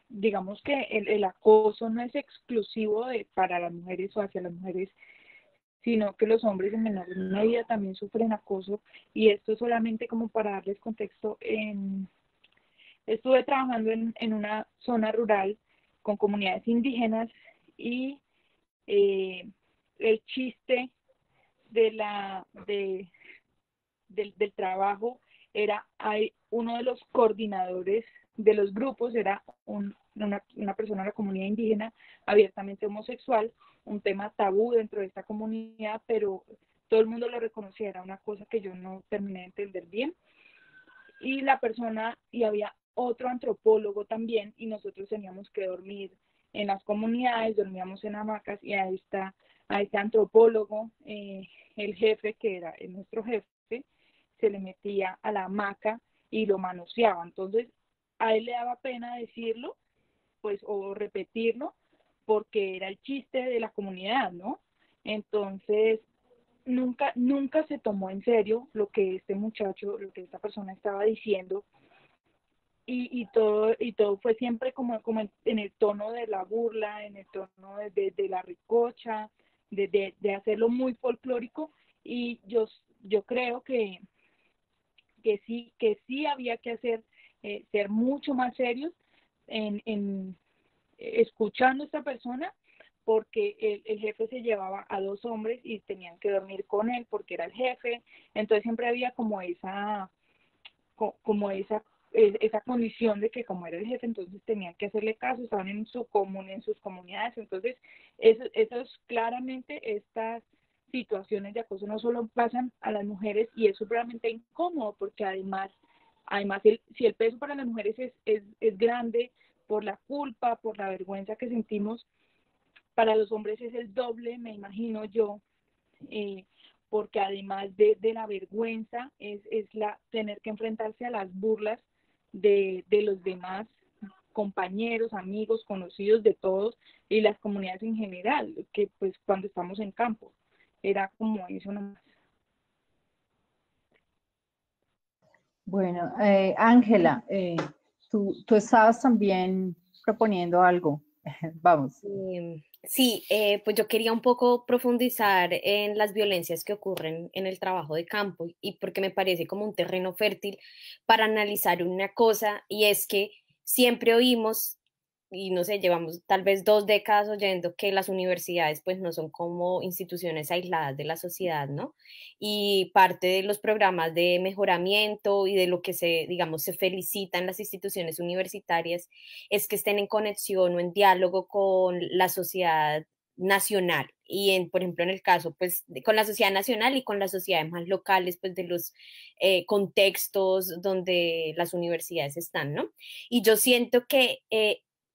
digamos que el acoso no es exclusivo para las mujeres o hacia las mujeres, sino que los hombres en menor medida también sufren acoso, y esto solamente como para darles contexto. Estuve trabajando en una zona rural con comunidades indígenas y el chiste del trabajo era, uno de los coordinadores de los grupos era una persona de la comunidad indígena abiertamente homosexual, un tema tabú dentro de esta comunidad, pero todo el mundo lo reconocía, era una cosa que yo no terminé de entender bien. Y la persona, y había otro antropólogo también, y nosotros teníamos que dormir en las comunidades, dormíamos en hamacas, y a este antropólogo, el jefe, que era nuestro jefe, se le metía a la hamaca y lo manoseaba. Entonces, a él le daba pena decirlo, pues, o repetirlo, porque era el chiste de la comunidad, ¿no? Entonces, nunca se tomó en serio lo que este muchacho, lo que esta persona estaba diciendo, y todo fue siempre como en el tono de la burla, en el tono de la ricocha, de hacerlo muy folclórico. Y yo creo que sí había que ser mucho más serios en escuchando a esta persona, porque el jefe se llevaba a 2 hombres y tenían que dormir con él porque era el jefe. Entonces siempre había esa condición de que como era el jefe, entonces tenían que hacerle caso, estaban en sus comunidades. Entonces esos claramente, estas situaciones de acoso no solo pasan a las mujeres, y es supremamente incómodo, porque además si el peso para las mujeres es grande por la culpa, por la vergüenza que sentimos, para los hombres es el doble, me imagino yo, porque además de la vergüenza es tener que enfrentarse a las burlas de los demás compañeros, amigos, conocidos, de todos, y las comunidades en general, que pues cuando estamos en campo era como eso nomás. Bueno, Ángela, tú estabas también proponiendo algo. Vamos. Sí, pues yo quería un poco profundizar en las violencias que ocurren en el trabajo de campo, y porque me parece como un terreno fértil para analizar una cosa, y es que siempre oímos, y no sé, llevamos tal vez 2 décadas oyendo que las universidades pues no son como instituciones aisladas de la sociedad, ¿no? Y parte de los programas de mejoramiento y de lo que digamos, se felicitan las instituciones universitarias es que estén en conexión o en diálogo con la sociedad nacional, y por ejemplo en el caso pues con la sociedad nacional y con las sociedades más locales pues de los contextos donde las universidades están, ¿no? Y yo siento que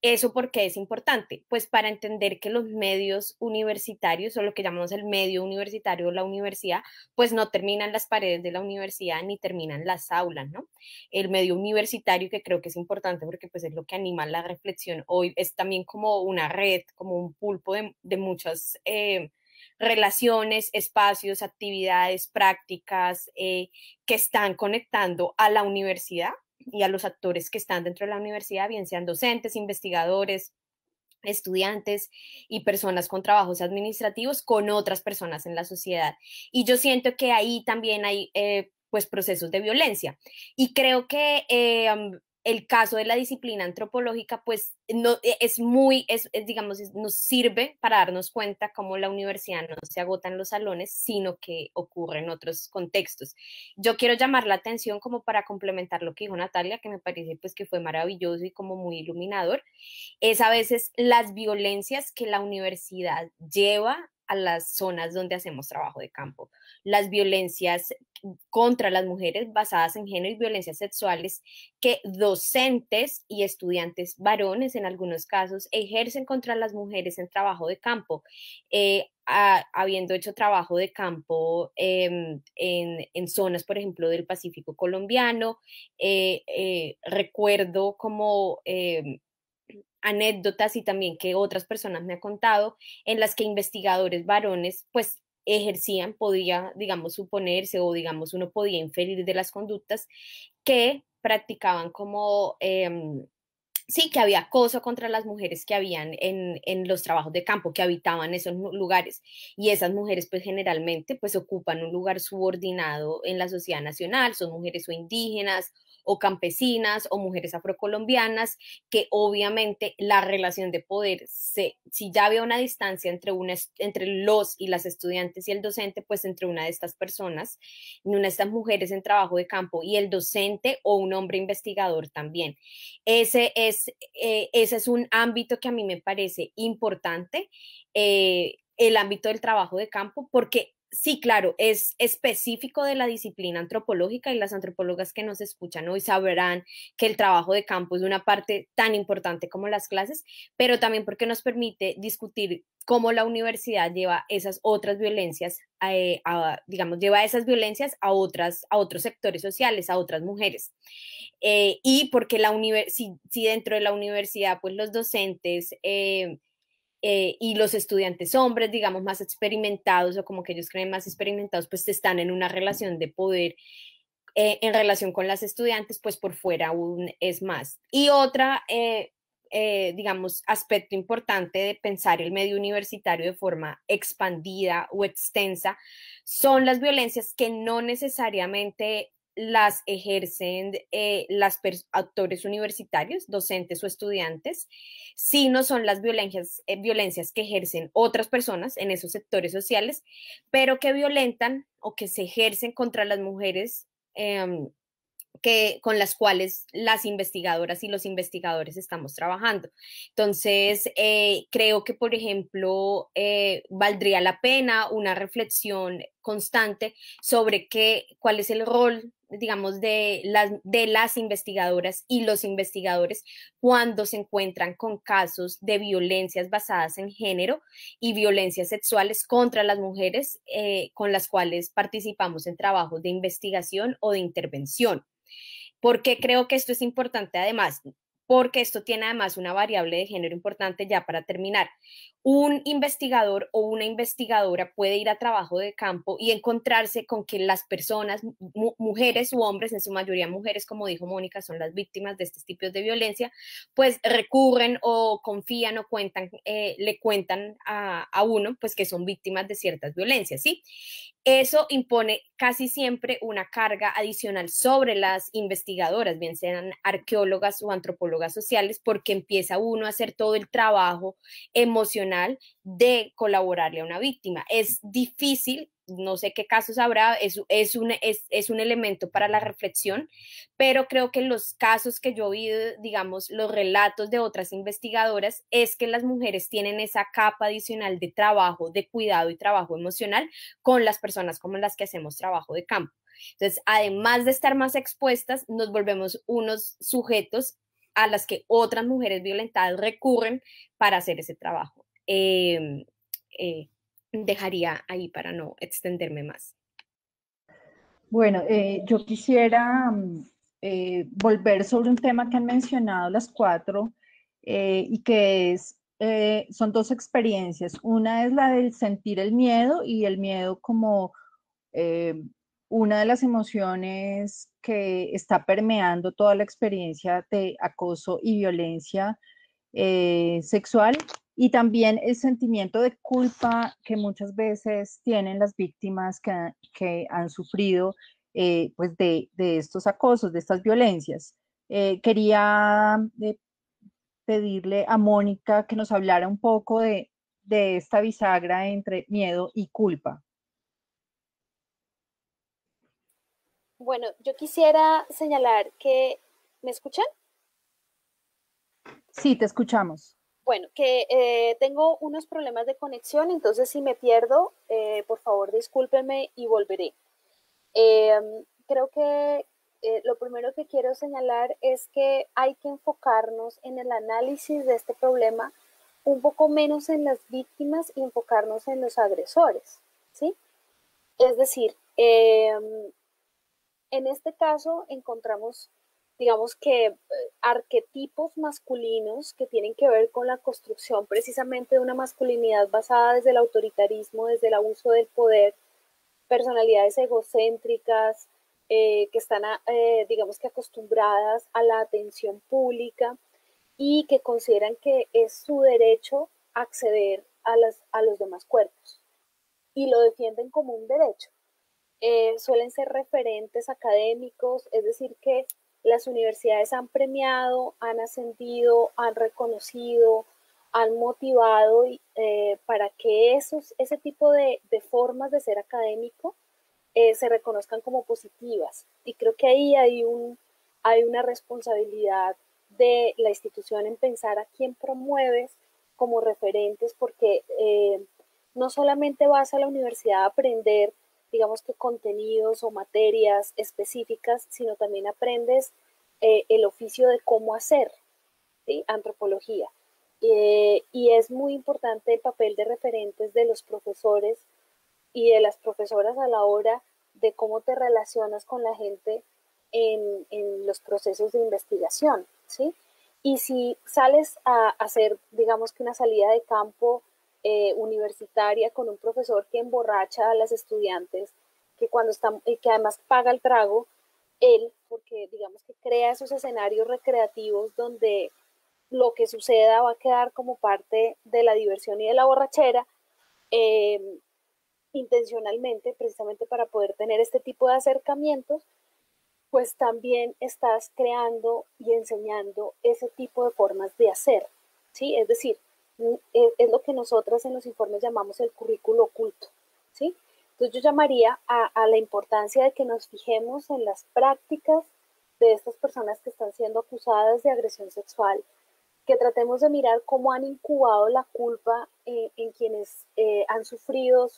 eso, ¿por qué es importante? Pues para entender que los medios universitarios, o lo que llamamos el medio universitario o la universidad, pues no terminan las paredes de la universidad ni terminan las aulas, ¿no? El medio universitario, que creo que es importante porque pues es lo que anima la reflexión hoy, es también como una red, como un pulpo de muchas relaciones, espacios, actividades, prácticas que están conectando a la universidad y a los actores que están dentro de la universidad, bien sean docentes, investigadores, estudiantes y personas con trabajos administrativos, con otras personas en la sociedad. Y yo siento que ahí también hay pues procesos de violencia. Y creo que el caso de la disciplina antropológica, pues no, digamos, nos sirve para darnos cuenta cómo la universidad no se agota en los salones, sino que ocurre en otros contextos. Yo quiero llamar la atención como para complementar lo que dijo Natalia, que me parece pues que fue maravilloso y como muy iluminador, es a veces las violencias que la universidad lleva a las zonas donde hacemos trabajo de campo. Las violencias contra las mujeres basadas en género y violencias sexuales que docentes y estudiantes varones en algunos casos ejercen contra las mujeres en trabajo de campo. Habiendo hecho trabajo de campo en zonas, por ejemplo, del Pacífico colombiano, recuerdo como anécdotas y también que otras personas me han contado, en las que investigadores varones pues ejercían, podía, digamos, suponerse, o digamos, uno podía inferir de las conductas que practicaban como sí, que había acoso contra las mujeres que habían en los trabajos de campo, que habitaban esos lugares. Y esas mujeres, pues generalmente, pues ocupan un lugar subordinado en la sociedad nacional, son mujeres o indígenas o campesinas o mujeres afrocolombianas, que obviamente la relación de poder, si ya había una distancia entre los y las estudiantes y el docente, pues entre una de estas personas, una de estas mujeres en trabajo de campo y el docente o un hombre investigador también. Ese es un ámbito que a mí me parece importante, el ámbito del trabajo de campo, porque sí, claro, es específico de la disciplina antropológica y las antropólogas que nos escuchan hoy sabrán que el trabajo de campo es una parte tan importante como las clases, pero también porque nos permite discutir cómo la universidad lleva esas otras violencias, digamos, lleva esas violencias a otros sectores sociales, a otras mujeres. Y porque si dentro de la universidad, pues los docentes y los estudiantes hombres, digamos, más experimentados o como que ellos creen más experimentados, pues están en una relación de poder en relación con las estudiantes, pues por fuera aún es más. Y otra, digamos, aspecto importante de pensar el medio universitario de forma expandida o extensa son las violencias que no necesariamente las ejercen actores universitarios, docentes o estudiantes, sino son las violencias que ejercen otras personas en esos sectores sociales, pero que violentan o que se ejercen contra las mujeres con las cuales las investigadoras y los investigadores estamos trabajando. Entonces, creo que, por ejemplo, valdría la pena una reflexión constante sobre cuál es el rol, digamos, de las investigadoras y los investigadores cuando se encuentran con casos de violencias basadas en género y violencias sexuales contra las mujeres con las cuales participamos en trabajos de investigación o de intervención. ¿Por qué creo que esto es importante además? Porque esto tiene además una variable de género importante ya para terminar. Un investigador o una investigadora puede ir a trabajo de campo y encontrarse con que las personas, mujeres u hombres, en su mayoría mujeres, como dijo Mónica, son las víctimas de estos tipos de violencia, pues recurren o confían o le cuentan a uno, pues que son víctimas de ciertas violencias, ¿sí? Eso impone casi siempre una carga adicional sobre las investigadoras, bien sean arqueólogas o antropólogas sociales, porque empieza uno a hacer todo el trabajo emocional de colaborarle a una víctima. Es difícil, no sé qué casos habrá, es un elemento para la reflexión, pero creo que los casos que yo vi, digamos, los relatos de otras investigadoras, es que las mujeres tienen esa capa adicional de trabajo, de cuidado y trabajo emocional con las personas como las que hacemos trabajo de campo. Entonces, además de estar más expuestas, nos volvemos unos sujetos a las que otras mujeres violentadas recurren para hacer ese trabajo. Dejaría ahí para no extenderme más. Bueno, yo quisiera volver sobre un tema que han mencionado las cuatro y que son dos experiencias. Una es la del sentir el miedo y el miedo como eh, una de las emociones que está permeando toda la experiencia de acoso y violencia sexual, y también el sentimiento de culpa que muchas veces tienen las víctimas que han sufrido pues de estos acosos, de estas violencias. Quería pedirle a Mónica que nos hablara un poco de esta bisagra entre miedo y culpa. Bueno, yo quisiera señalar que, ¿me escuchan? Sí, te escuchamos. Bueno, que tengo unos problemas de conexión, entonces si me pierdo, por favor discúlpenme y volveré. Creo que lo primero que quiero señalar es que hay que enfocarnos en el análisis de este problema un poco menos en las víctimas y enfocarnos en los agresores, ¿sí? Es decir, en este caso encontramos, digamos que arquetipos masculinos que tienen que ver con la construcción precisamente de una masculinidad basada desde el autoritarismo, desde el abuso del poder, personalidades egocéntricas que están, digamos que acostumbradas a la atención pública y que consideran que es su derecho acceder a los demás cuerpos y lo defienden como un derecho. Suelen ser referentes académicos, es decir, que las universidades han premiado, han ascendido, han reconocido, han motivado para que ese tipo de formas de ser académico se reconozcan como positivas. Y creo que ahí hay una responsabilidad de la institución en pensar a quién promueves como referentes, porque no solamente vas a la universidad a aprender, digamos que contenidos o materias específicas, sino también aprendes el oficio de cómo hacer, ¿sí? Antropología. Y es muy importante el papel de referentes de los profesores y de las profesoras a la hora de cómo te relacionas con la gente en los procesos de investigación, ¿sí? Y si sales a hacer, digamos que una salida de campo universitaria con un profesor que emborracha a las estudiantes, que cuando están, que además paga el trago, él, porque digamos que crea esos escenarios recreativos donde lo que suceda va a quedar como parte de la diversión y de la borrachera, eh, intencionalmente, precisamente para poder tener este tipo de acercamientos, pues también estás creando y enseñando ese tipo de formas de hacer, ¿sí? Es decir, es lo que nosotras en los informes llamamos el currículo oculto, ¿sí? Entonces yo llamaría a la importancia de que nos fijemos en las prácticas de estas personas que están siendo acusadas de agresión sexual, que tratemos de mirar cómo han incubado la culpa en quienes han sufrido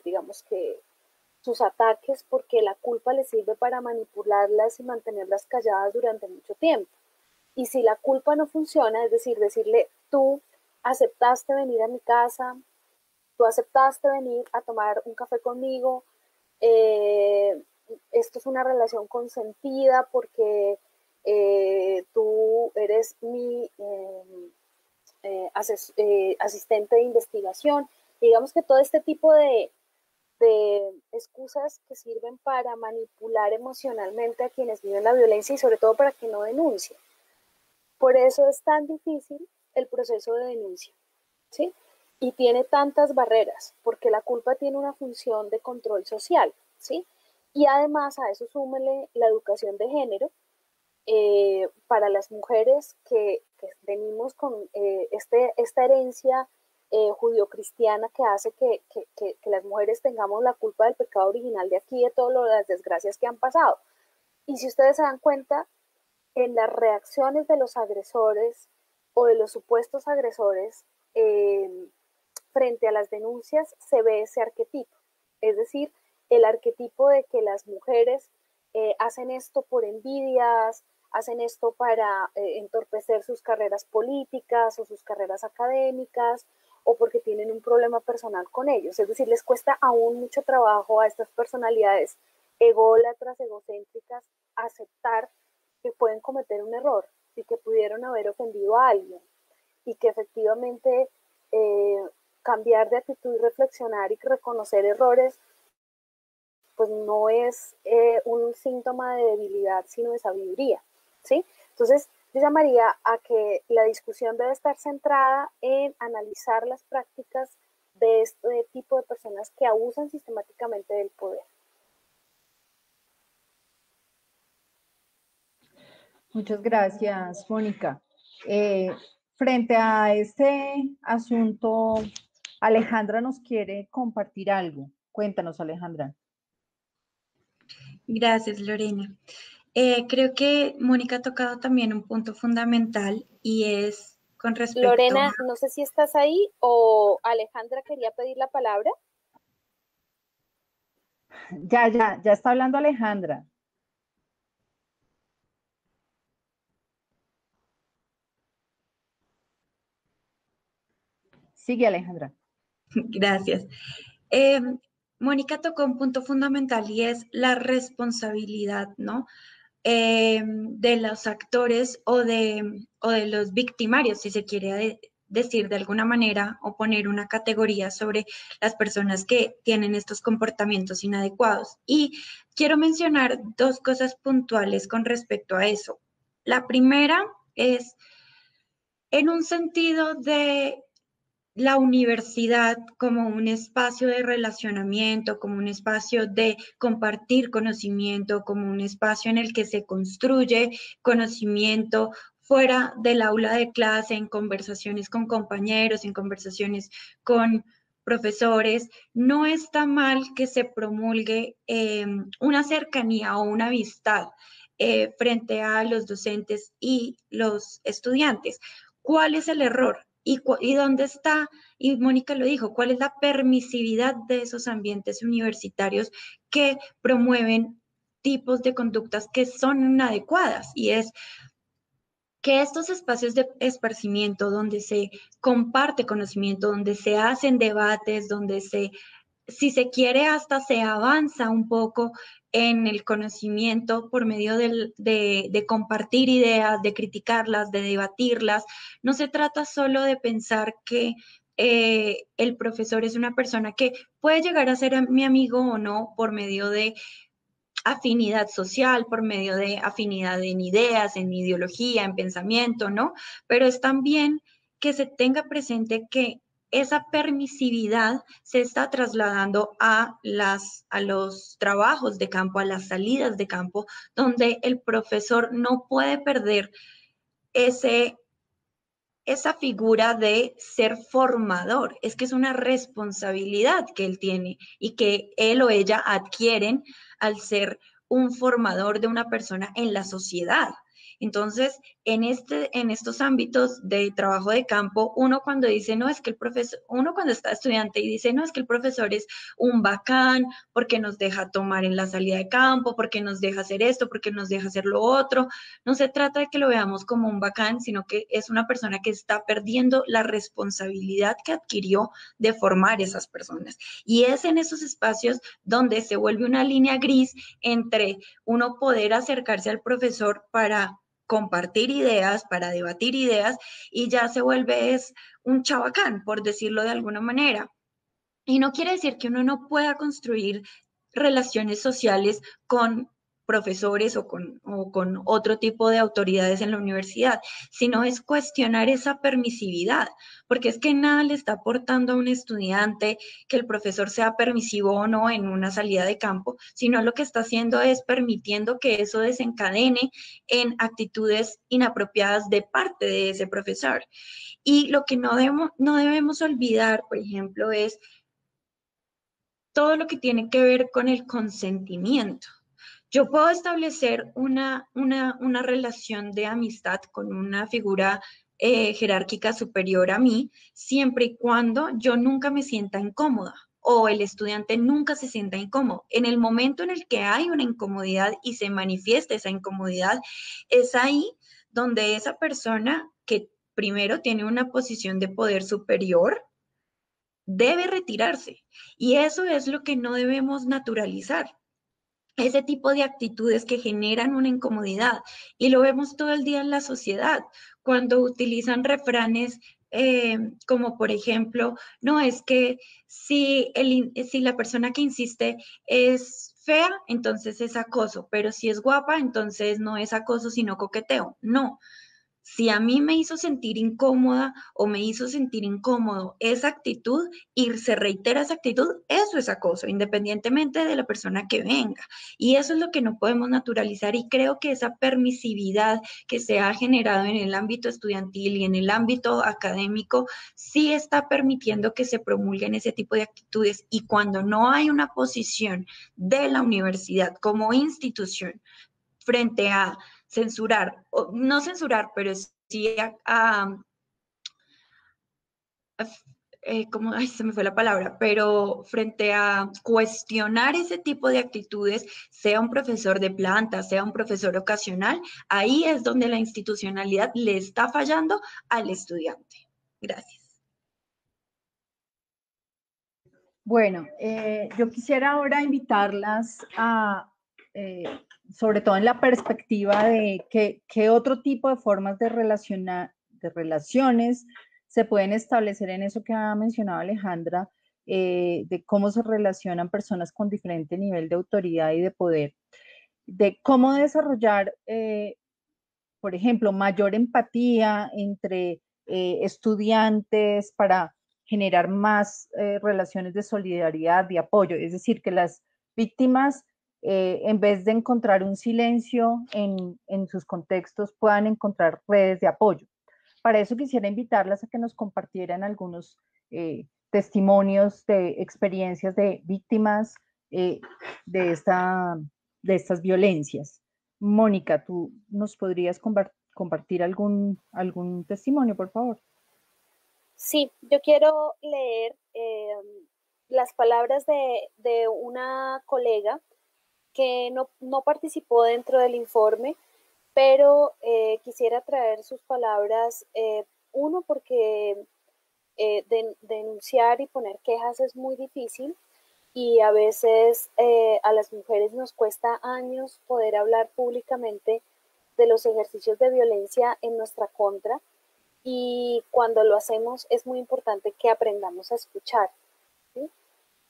digamos que, sus ataques, porque la culpa les sirve para manipularlas y mantenerlas calladas durante mucho tiempo. Y si la culpa no funciona, es decir, decirle, tú aceptaste venir a mi casa, tú aceptaste venir a tomar un café conmigo, eh, esto es una relación consentida porque tú eres mi asistente de investigación. Digamos que todo este tipo de excusas que sirven para manipular emocionalmente a quienes viven la violencia y sobre todo para que no denuncien. Por eso es tan difícil el proceso de denuncia, ¿sí? Y tiene tantas barreras, porque la culpa tiene una función de control social, ¿sí? Y además a eso súmele la educación de género, para las mujeres que venimos con esta herencia judio-cristiana que hace que las mujeres tengamos la culpa del pecado original de aquí, de todas las desgracias que han pasado. Y si ustedes se dan cuenta, en las reacciones de los agresores o de los supuestos agresores frente a las denuncias se ve ese arquetipo. Es decir, el arquetipo de que las mujeres hacen esto por envidias, hacen esto para entorpecer sus carreras políticas o sus carreras académicas o porque tienen un problema personal con ellos. Es decir, les cuesta aún mucho trabajo a estas personalidades ególatras, egocéntricas, aceptar que pueden cometer un error y que pudieron haber ofendido a alguien y que efectivamente cambiar de actitud y reflexionar y reconocer errores pues no es un síntoma de debilidad, sino de sabiduría, ¿sí? Entonces, yo llamaría a que la discusión debe estar centrada en analizar las prácticas de este tipo de personas que abusan sistemáticamente del poder. Muchas gracias, Mónica. Frente a este asunto, Alejandra nos quiere compartir algo. Cuéntanos, Alejandra. Gracias, Lorena. Creo que Mónica ha tocado también un punto fundamental y es con respecto Lorena, no sé si estás ahí o Alejandra quería pedir la palabra. Ya está hablando Alejandra. Sigue, Alejandra. Gracias. Mónica tocó un punto fundamental y es la responsabilidad, ¿no? De los actores o de los victimarios, si se quiere decir de alguna manera, o poner una categoría sobre las personas que tienen estos comportamientos inadecuados. Y quiero mencionar dos cosas puntuales con respecto a eso. La primera es en un sentido de la universidad como un espacio de relacionamiento, como un espacio de compartir conocimiento, como un espacio en el que se construye conocimiento fuera del aula de clase, en conversaciones con compañeros, en conversaciones con profesores. No está mal que se promulgue una cercanía o una amistad frente a los docentes y los estudiantes. ¿Cuál es el error? ¿Y dónde está? Y Mónica lo dijo, ¿cuál es la permisividad de esos ambientes universitarios que promueven tipos de conductas que son inadecuadas? Y es que estos espacios de esparcimiento donde se comparte conocimiento, donde se hacen debates, donde si se quiere, hasta se avanza un poco en el conocimiento por medio de compartir ideas, de criticarlas, de debatirlas. No se trata solo de pensar que el profesor es una persona que puede llegar a ser mi amigo o no por medio de afinidad social, por medio de afinidad en ideas, en ideología, en pensamiento, ¿no? Pero es también que se tenga presente que esa permisividad se está trasladando a los trabajos de campo, a las salidas de campo, donde el profesor no puede perder esa figura de ser formador. Es que es una responsabilidad que él tiene y que él o ella adquieren al ser un formador de una persona en la sociedad. Entonces, en estos ámbitos de trabajo de campo, uno cuando dice, no, es que el profesor, uno cuando está estudiante y dice, no, es que el profesor es un bacán, porque nos deja tomar en la salida de campo, porque nos deja hacer esto, porque nos deja hacer lo otro. No se trata de que lo veamos como un bacán, sino que es una persona que está perdiendo la responsabilidad que adquirió de formar esas personas. Y es en esos espacios donde se vuelve una línea gris entre uno poder acercarse al profesor para compartir ideas, para debatir ideas, y ya se vuelve es un chabacán, por decirlo de alguna manera. Y no quiere decir que uno no pueda construir relaciones sociales con profesores o con otro tipo de autoridades en la universidad, sino es cuestionar esa permisividad, porque es que nada le está aportando a un estudiante que el profesor sea permisivo o no en una salida de campo, sino lo que está haciendo es permitiendo que eso desencadene en actitudes inapropiadas de parte de ese profesor. Y lo que no debemos olvidar, por ejemplo, es todo lo que tiene que ver con el consentimiento. Yo puedo establecer una relación de amistad con una figura jerárquica superior a mí, siempre y cuando yo nunca me sienta incómoda o el estudiante nunca se sienta incómodo. En el momento en el que hay una incomodidad y se manifiesta esa incomodidad, es ahí donde esa persona que primero tiene una posición de poder superior, debe retirarse. Y eso es lo que no debemos naturalizar. Ese tipo de actitudes que generan una incomodidad. Y lo vemos todo el día en la sociedad, cuando utilizan refranes como por ejemplo, no es que si la persona que insiste es fea, entonces es acoso, pero si es guapa, entonces no es acoso, sino coqueteo. No, si a mí me hizo sentir incómoda o me hizo sentir incómodo esa actitud y se reitera esa actitud, eso es acoso, independientemente de la persona que venga. Y eso es lo que no podemos naturalizar y creo que esa permisividad que se ha generado en el ámbito estudiantil y en el ámbito académico sí está permitiendo que se promulguen ese tipo de actitudes y cuando no hay una posición de la universidad como institución frente a censurar, o no censurar, pero sí como, ay, se me fue la palabra, pero frente a cuestionar ese tipo de actitudes, sea un profesor de planta, sea un profesor ocasional, ahí es donde la institucionalidad le está fallando al estudiante. Gracias. Bueno, yo quisiera ahora invitarlas a, sobre todo en la perspectiva de qué otro tipo de formas de relaciones se pueden establecer en eso que ha mencionado Alejandra, de cómo se relacionan personas con diferente nivel de autoridad y de poder, de cómo desarrollar por ejemplo, mayor empatía entre estudiantes para generar más relaciones de solidaridad, de apoyo. Es decir, que las víctimas, en vez de encontrar un silencio en sus contextos, puedan encontrar redes de apoyo. Para eso quisiera invitarlas a que nos compartieran algunos testimonios de experiencias de víctimas de, de estas violencias. Mónica, ¿tú nos podrías compartir algún testimonio, por favor? Sí, yo quiero leer las palabras de una colega que no participó dentro del informe, pero quisiera traer sus palabras, uno, porque denunciar y poner quejas es muy difícil y a veces a las mujeres nos cuesta años poder hablar públicamente de los ejercicios de violencia en nuestra contra, y cuando lo hacemos es muy importante que aprendamos a escuchar, ¿sí?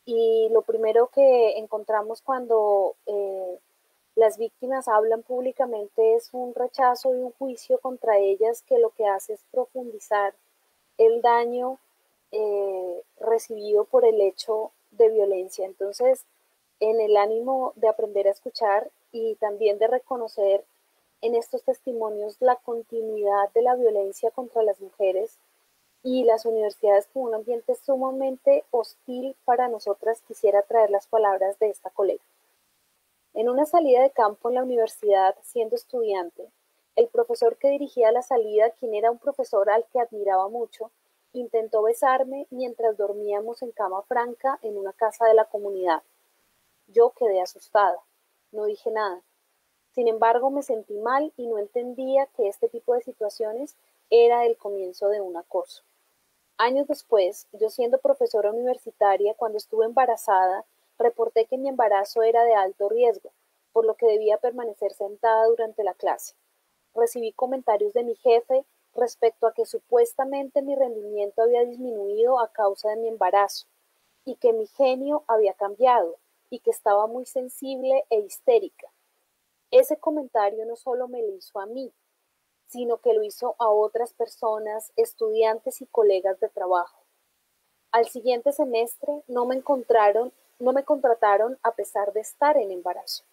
Y lo primero que encontramos cuando las víctimas hablan públicamente es un rechazo y un juicio contra ellas, que lo que hace es profundizar el daño recibido por el hecho de violencia. Entonces, en el ánimo de aprender a escuchar y también de reconocer en estos testimonios la continuidad de la violencia contra las mujeres y las universidades con un ambiente sumamente hostil para nosotras, quisiera traer las palabras de esta colega. En una salida de campo en la universidad, siendo estudiante, el profesor que dirigía la salida, quien era un profesor al que admiraba mucho, intentó besarme mientras dormíamos en cama franca en una casa de la comunidad. Yo quedé asustada, no dije nada. Sin embargo, me sentí mal y no entendía que este tipo de situaciones era el comienzo de un acoso. Años después, yo siendo profesora universitaria, cuando estuve embarazada, reporté que mi embarazo era de alto riesgo, por lo que debía permanecer sentada durante la clase. Recibí comentarios de mi jefe respecto a que supuestamente mi rendimiento había disminuido a causa de mi embarazo y que mi genio había cambiado y que estaba muy sensible e histérica. Ese comentario no solo me lo hizo a mí, sino que lo hizo a otras personas, estudiantes y colegas de trabajo. Al siguiente semestre no me contrataron a pesar de estar en embarazo.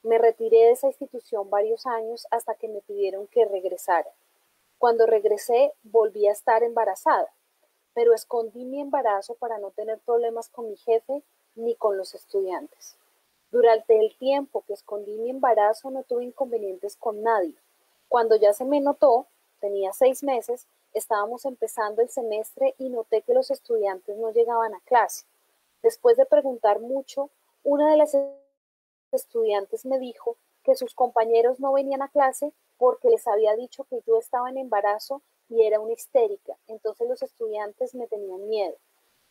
Me retiré de esa institución varios años hasta que me pidieron que regresara. Cuando regresé, volví a estar embarazada, pero escondí mi embarazo para no tener problemas con mi jefe ni con los estudiantes. Durante el tiempo que escondí mi embarazo no tuve inconvenientes con nadie. Cuando ya se me notó, tenía 6 meses, estábamos empezando el semestre y noté que los estudiantes no llegaban a clase. Después de preguntar mucho, una de las estudiantes me dijo que sus compañeros no venían a clase porque les había dicho que yo estaba en embarazo y era una histérica. Entonces los estudiantes me tenían miedo.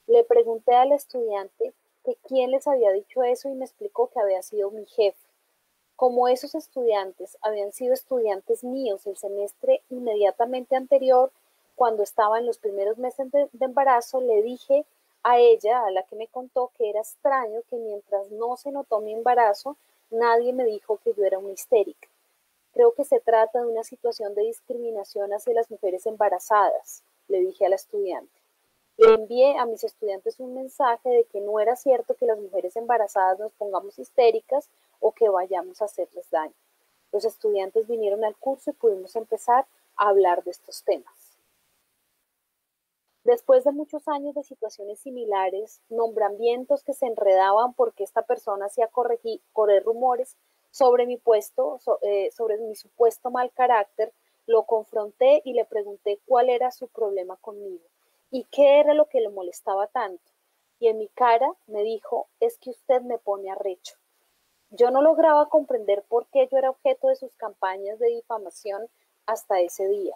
Le pregunté al estudiante que quién les había dicho eso y me explicó que había sido mi jefe. Como esos estudiantes habían sido estudiantes míos el semestre inmediatamente anterior, cuando estaba en los primeros meses de embarazo, le dije a ella, a la que me contó, que era extraño que mientras no se notó mi embarazo, nadie me dijo que yo era una histérica. Creo que se trata de una situación de discriminación hacia las mujeres embarazadas, le dije a la estudiante. Le envié a mis estudiantes un mensaje de que no era cierto que las mujeres embarazadas nos pongamos histéricas o que vayamos a hacerles daño. Los estudiantes vinieron al curso y pudimos empezar a hablar de estos temas. Después de muchos años de situaciones similares, nombramientos que se enredaban porque esta persona hacía correr rumores sobre mi sobre mi supuesto mal carácter, lo confronté y le pregunté cuál era su problema conmigo y qué era lo que le molestaba tanto. Y en mi cara me dijo, es que usted me pone arrecho. Yo no lograba comprender por qué yo era objeto de sus campañas de difamación hasta ese día.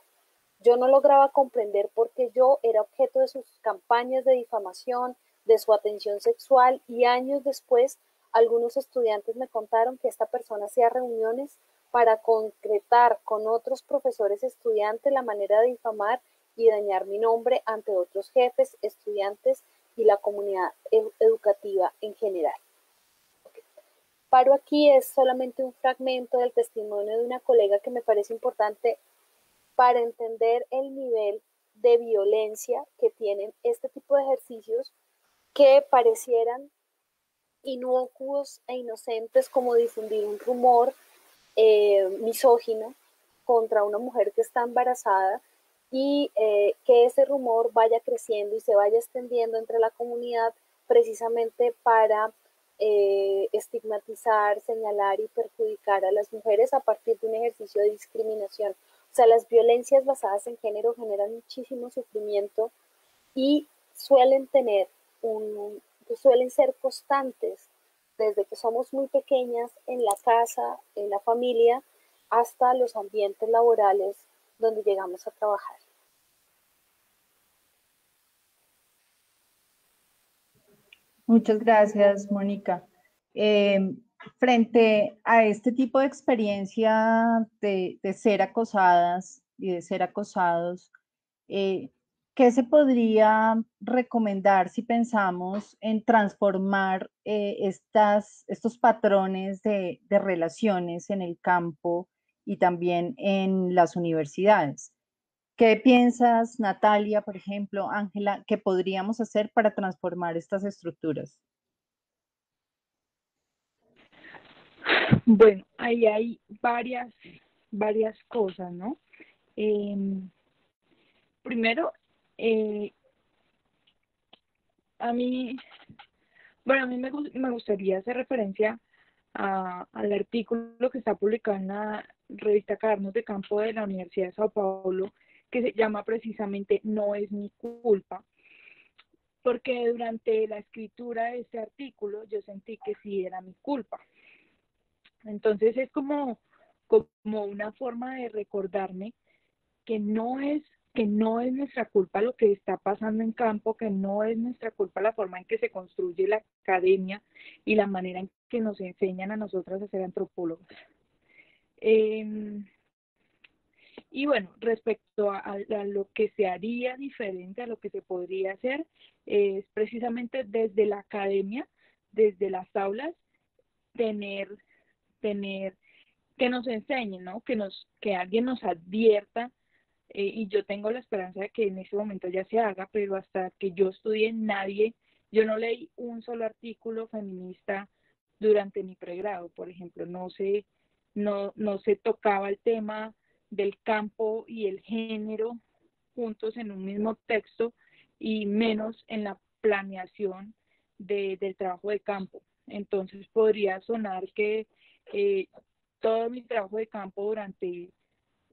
Yo no lograba comprender por qué yo era objeto de sus campañas de difamación, de su atención sexual, y años después algunos estudiantes me contaron que esta persona hacía reuniones para concretar con otros profesores estudiantes la manera de difamar y dañar mi nombre ante otros jefes, estudiantes y la comunidad educativa en general. Paro aquí es solamente un fragmento del testimonio de una colega que me parece importante para entender el nivel de violencia que tienen este tipo de ejercicios que parecieran inocuos e inocentes, como difundir un rumor misógino contra una mujer que está embarazada, y que ese rumor vaya creciendo y se vaya extendiendo entre la comunidad precisamente para estigmatizar, señalar y perjudicar a las mujeres a partir de un ejercicio de discriminación. O sea, las violencias basadas en género generan muchísimo sufrimiento y suelen tener suelen ser constantes desde que somos muy pequeñas en la casa, en la familia, hasta los ambientes laborales donde llegamos a trabajar. Muchas gracias, Mónica. Frente a este tipo de experiencia de ser acosadas y de ser acosados, ¿qué se podría recomendar si pensamos en transformar estos patrones de relaciones en el campo y también en las universidades? ¿Qué piensas, Natalia, por ejemplo, Ángela, que podríamos hacer para transformar estas estructuras? Bueno, ahí hay varias cosas, ¿no? Primero, a mí, bueno, a mí me gustaría hacer referencia al artículo que está publicado en la revista Cadernos de Campo de la Universidad de Sao Paulo, que se llama precisamente No es mi culpa, porque durante la escritura de este artículo yo sentí que sí era mi culpa. Entonces es como una forma de recordarme que no es nuestra culpa lo que está pasando en campo, que no es nuestra culpa la forma en que se construye la academia y la manera en que nos enseñan a nosotras a ser antropólogas. Y bueno, respecto a lo que se haría diferente, a lo que se podría hacer, es precisamente desde la academia, desde las aulas, tener que nos enseñen, ¿no? Que alguien nos advierta, y yo tengo la esperanza de que en ese momento ya se haga, pero hasta que yo estudie yo no leí un solo artículo feminista durante mi pregrado, por ejemplo, no se tocaba el tema del campo y el género juntos en un mismo texto, y menos en la planeación del trabajo de campo. Entonces podría sonar que todo mi trabajo de campo durante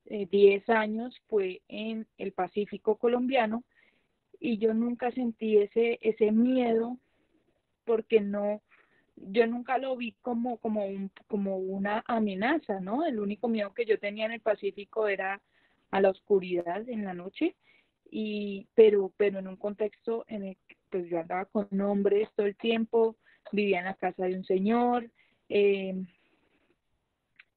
10 años fue en el Pacífico colombiano, y yo nunca sentí ese miedo, porque yo nunca lo vi como una amenaza, ¿no? El único miedo que yo tenía en el Pacífico era a la oscuridad en la noche, pero en un contexto en el que pues yo andaba con hombres todo el tiempo, vivía en la casa de un señor,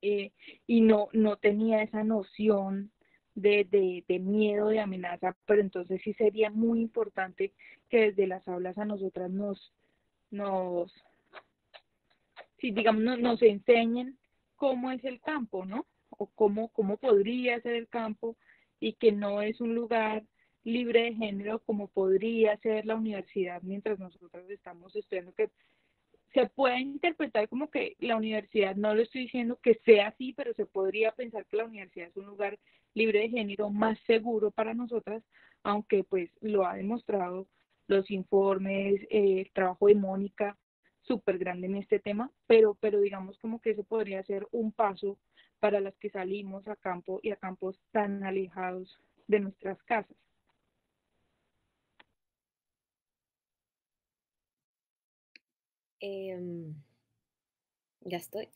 y no tenía esa noción de miedo, de amenaza. Pero entonces sí sería muy importante que desde las aulas a nosotras sí, digamos, nos enseñen cómo es el campo, ¿no? O cómo podría ser el campo, y que no es un lugar libre de género como podría ser la universidad mientras nosotros estamos estudiando, que se puede interpretar como que la universidad, no lo estoy diciendo que sea así, pero se podría pensar que la universidad es un lugar libre de género, más seguro para nosotras, aunque pues lo ha demostrado los informes, el trabajo de Mónica, súper grande en este tema, pero digamos como que eso podría ser un paso para las que salimos a campo y a campos tan alejados de nuestras casas. Ya estoy.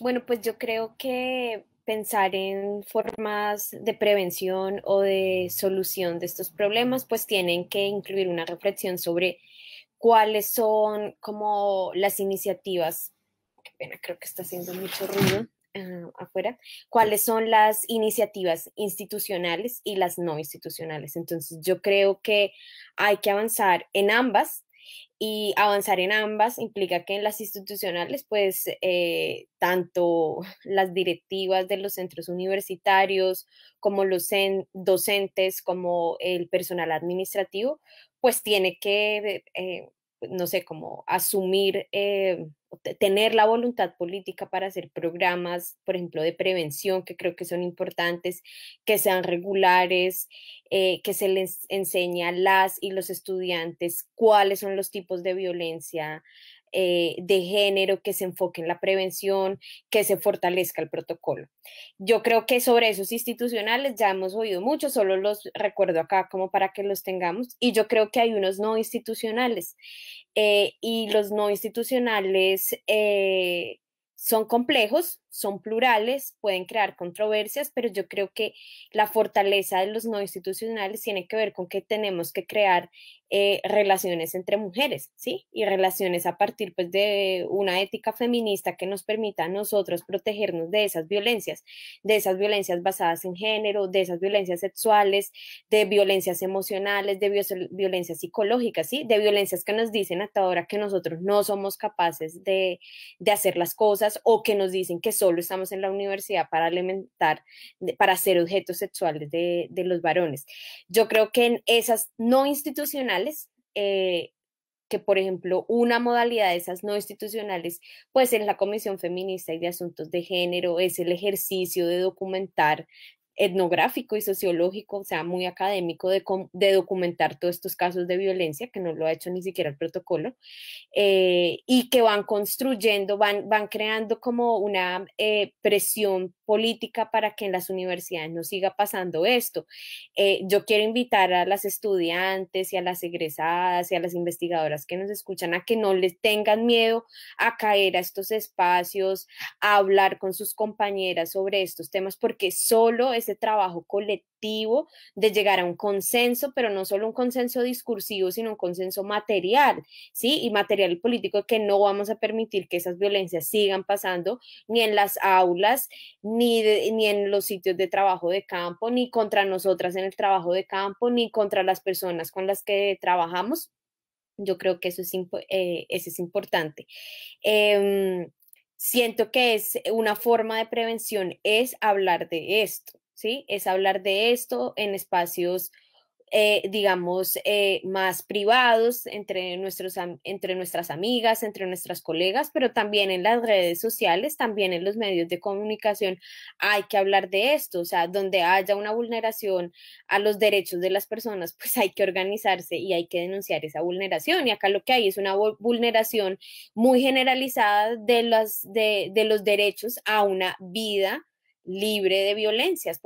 Bueno, pues yo creo que pensar en formas de prevención o de solución de estos problemas, pues tienen que incluir una reflexión sobre cuáles son como las iniciativas. Qué pena, creo que está haciendo mucho ruido afuera. ¿Cuáles son las iniciativas institucionales y las no institucionales? Entonces, yo creo que hay que avanzar en ambas, y avanzar en ambas implica que en las institucionales, pues tanto las directivas de los centros universitarios como los docentes, como el personal administrativo, pues tiene que, no sé, como asumir, tener la voluntad política para hacer programas, por ejemplo, de prevención, que creo que son importantes, que sean regulares, que se les enseñe a las y los estudiantes cuáles son los tipos de violencia de género, que se enfoque en la prevención, que se fortalezca el protocolo. Yo creo que sobre esos institucionales ya hemos oído mucho, solo los recuerdo acá como para que los tengamos, y yo creo que hay unos no institucionales, y los no institucionales son complejos, son plurales, pueden crear controversias, pero yo creo que la fortaleza de los no institucionales tiene que ver con que tenemos que crear relaciones entre mujeres, ¿sí? Y relaciones a partir, pues, de una ética feminista que nos permita a nosotros protegernos de esas violencias basadas en género, de esas violencias sexuales, de violencias emocionales, de violencias psicológicas, ¿sí? De violencias que nos dicen hasta ahora que nosotros no somos capaces de hacer las cosas, o que nos dicen que solo estamos en la universidad para alimentar, para ser objetos sexuales de los varones. Yo creo que en esas no institucionales, que por ejemplo una modalidad de esas no institucionales, pues en la Comisión Feminista y de Asuntos de Género, es el ejercicio de documentar etnográfico y sociológico, o sea, muy académico, de documentar todos estos casos de violencia, que no lo ha hecho ni siquiera el protocolo, y que van construyendo, van creando como una presión política para que en las universidades no siga pasando esto. Yo quiero invitar a las estudiantes y a las egresadas y a las investigadoras que nos escuchan a que no les tengan miedo a caer a estos espacios, a hablar con sus compañeras sobre estos temas, porque solo ese trabajo colectivo de llegar a un consenso, pero no solo un consenso discursivo, sino un consenso material, ¿sí? Y material y político, que no vamos a permitir que esas violencias sigan pasando ni en las aulas, ni en los sitios de trabajo de campo, ni contra nosotras en el trabajo de campo, ni contra las personas con las que trabajamos. Yo creo que eso es importante. Siento que es una forma de prevención, es hablar de esto, ¿sí? Es hablar de esto en espacios, digamos, más privados, entre nuestras amigas, entre nuestras colegas, pero también en las redes sociales, también en los medios de comunicación hay que hablar de esto. O sea, donde haya una vulneración a los derechos de las personas, pues hay que organizarse y hay que denunciar esa vulneración. Y acá lo que hay es una vulneración muy generalizada de los derechos a una vida libre de violencias,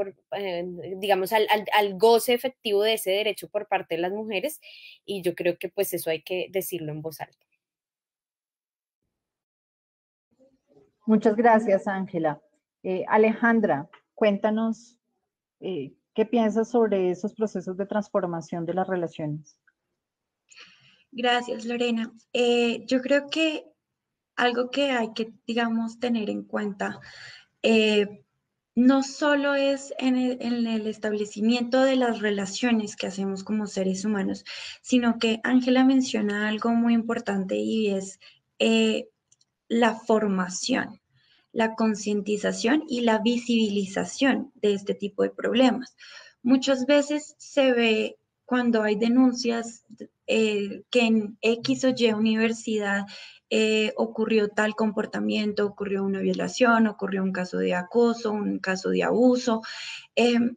digamos, al goce efectivo de ese derecho por parte de las mujeres, y yo creo que pues eso hay que decirlo en voz alta. Muchas gracias, Ángela. Alejandra, cuéntanos qué piensas sobre esos procesos de transformación de las relaciones. Gracias, Lorena. Yo creo que algo que hay que, digamos, tener en cuenta, no solo es en el establecimiento de las relaciones que hacemos como seres humanos, sino que Ángela menciona algo muy importante, y es la formación, la concientización y la visibilización de este tipo de problemas. Muchas veces se ve, cuando hay denuncias, que en X o Y universidad ocurrió tal comportamiento, ocurrió una violación, ocurrió un caso de acoso, un caso de abuso.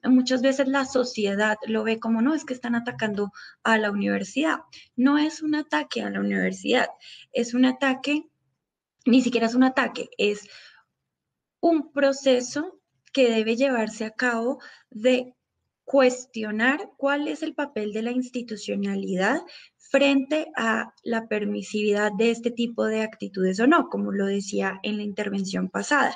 Muchas veces la sociedad lo ve como, no, es que están atacando a la universidad. No es un ataque a la universidad, es un ataque, ni siquiera es un ataque, es un proceso que debe llevarse a cabo de cuestionar cuál es el papel de la institucionalidad frente a la permisividad de este tipo de actitudes o no, como lo decía en la intervención pasada.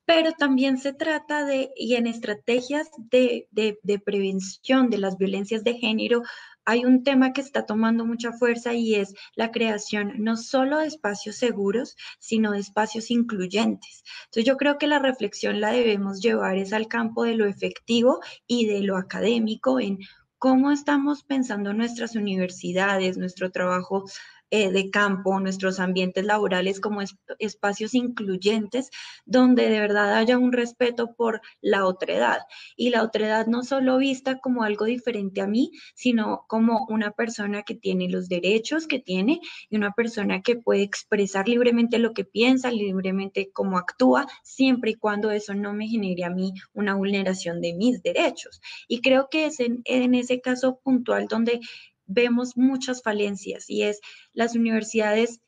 Pero también se trata de, y en estrategias de prevención de las violencias de género, hay un tema que está tomando mucha fuerza, y es la creación no solo de espacios seguros, sino de espacios incluyentes. Entonces yo creo que la reflexión la debemos llevar es al campo de lo efectivo y de lo académico, en cómo estamos pensando nuestras universidades, nuestro trabajo de campo, nuestros ambientes laborales como espacios incluyentes, donde de verdad haya un respeto por la otredad. Y la otredad no solo vista como algo diferente a mí, sino como una persona que tiene los derechos que tiene y una persona que puede expresar libremente lo que piensa, libremente cómo actúa, siempre y cuando eso no me genere a mí una vulneración de mis derechos. Y creo que es en ese caso puntual donde vemos muchas falencias, y es las universidades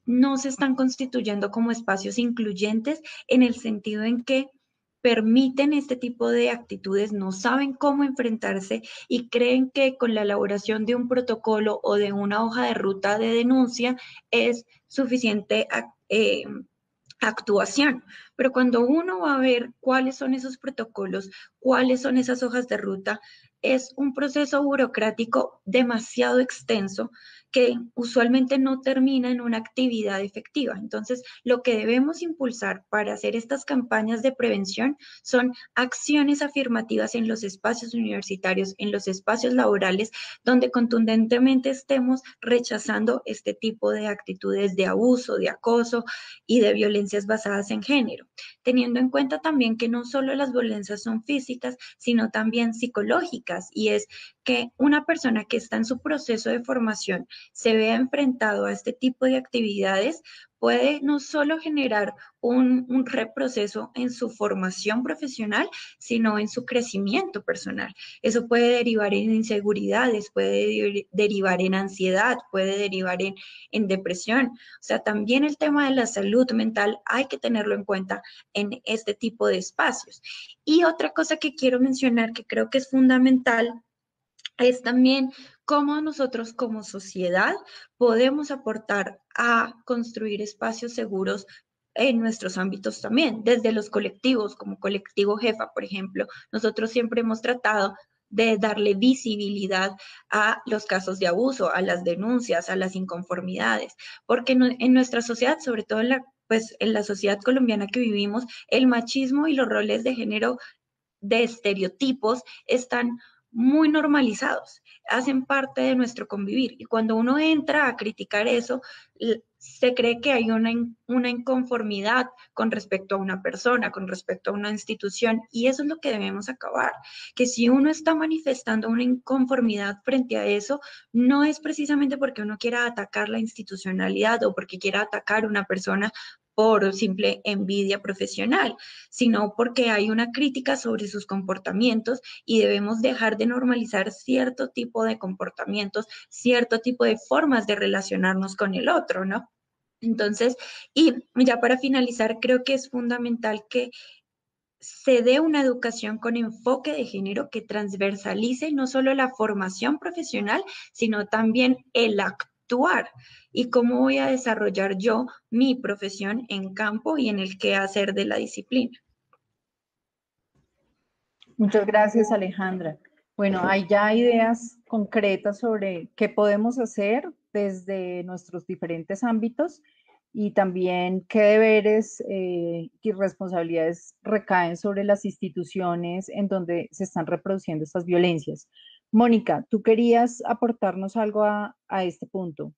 no se están constituyendo como espacios incluyentes en el sentido en que permiten este tipo de actitudes, no saben cómo enfrentarse y creen que con la elaboración de un protocolo o de una hoja de ruta de denuncia es suficiente actuación. Pero cuando uno va a ver cuáles son esos protocolos, cuáles son esas hojas de ruta, es un proceso burocrático demasiado extenso que usualmente no termina en una actividad efectiva. Entonces, lo que debemos impulsar para hacer estas campañas de prevención son acciones afirmativas en los espacios universitarios, en los espacios laborales, donde contundentemente estemos rechazando este tipo de actitudes de abuso, de acoso y de violencias basadas en género, teniendo en cuenta también que no solo las violencias son físicas, sino también psicológicas, y es que una persona que está en su proceso de formación se vea enfrentado a este tipo de actividades puede no solo generar un reproceso en su formación profesional, sino en su crecimiento personal. Eso puede derivar en inseguridades, puede derivar en ansiedad, puede derivar en depresión. O sea, también el tema de la salud mental hay que tenerlo en cuenta en este tipo de espacios. Y otra cosa que quiero mencionar que creo que es fundamental es también cómo nosotros como sociedad podemos aportar a construir espacios seguros en nuestros ámbitos también, desde los colectivos, como colectivo Jefa, por ejemplo. Nosotros siempre hemos tratado de darle visibilidad a los casos de abuso, a las denuncias, a las inconformidades, porque en nuestra sociedad, sobre todo en la sociedad colombiana que vivimos, el machismo y los roles de género de estereotipos están muy normalizados, hacen parte de nuestro convivir. Y cuando uno entra a criticar eso, se cree que hay una inconformidad con respecto a una persona, con respecto a una institución, y eso es lo que debemos acabar, que si uno está manifestando una inconformidad frente a eso, no es precisamente porque uno quiera atacar la institucionalidad o porque quiera atacar a una persona por simple envidia profesional, sino porque hay una crítica sobre sus comportamientos y debemos dejar de normalizar cierto tipo de comportamientos, cierto tipo de formas de relacionarnos con el otro, ¿no? Entonces, y ya para finalizar, creo que es fundamental que se dé una educación con enfoque de género que transversalice no solo la formación profesional, sino también el actuar y cómo voy a desarrollar yo mi profesión en campo y en el quehacer de la disciplina. Muchas gracias, Alejandra. Bueno, hay ya ideas concretas sobre qué podemos hacer desde nuestros diferentes ámbitos y también qué deberes y responsabilidades recaen sobre las instituciones en donde se están reproduciendo estas violencias. Mónica, tú querías aportarnos algo a este punto.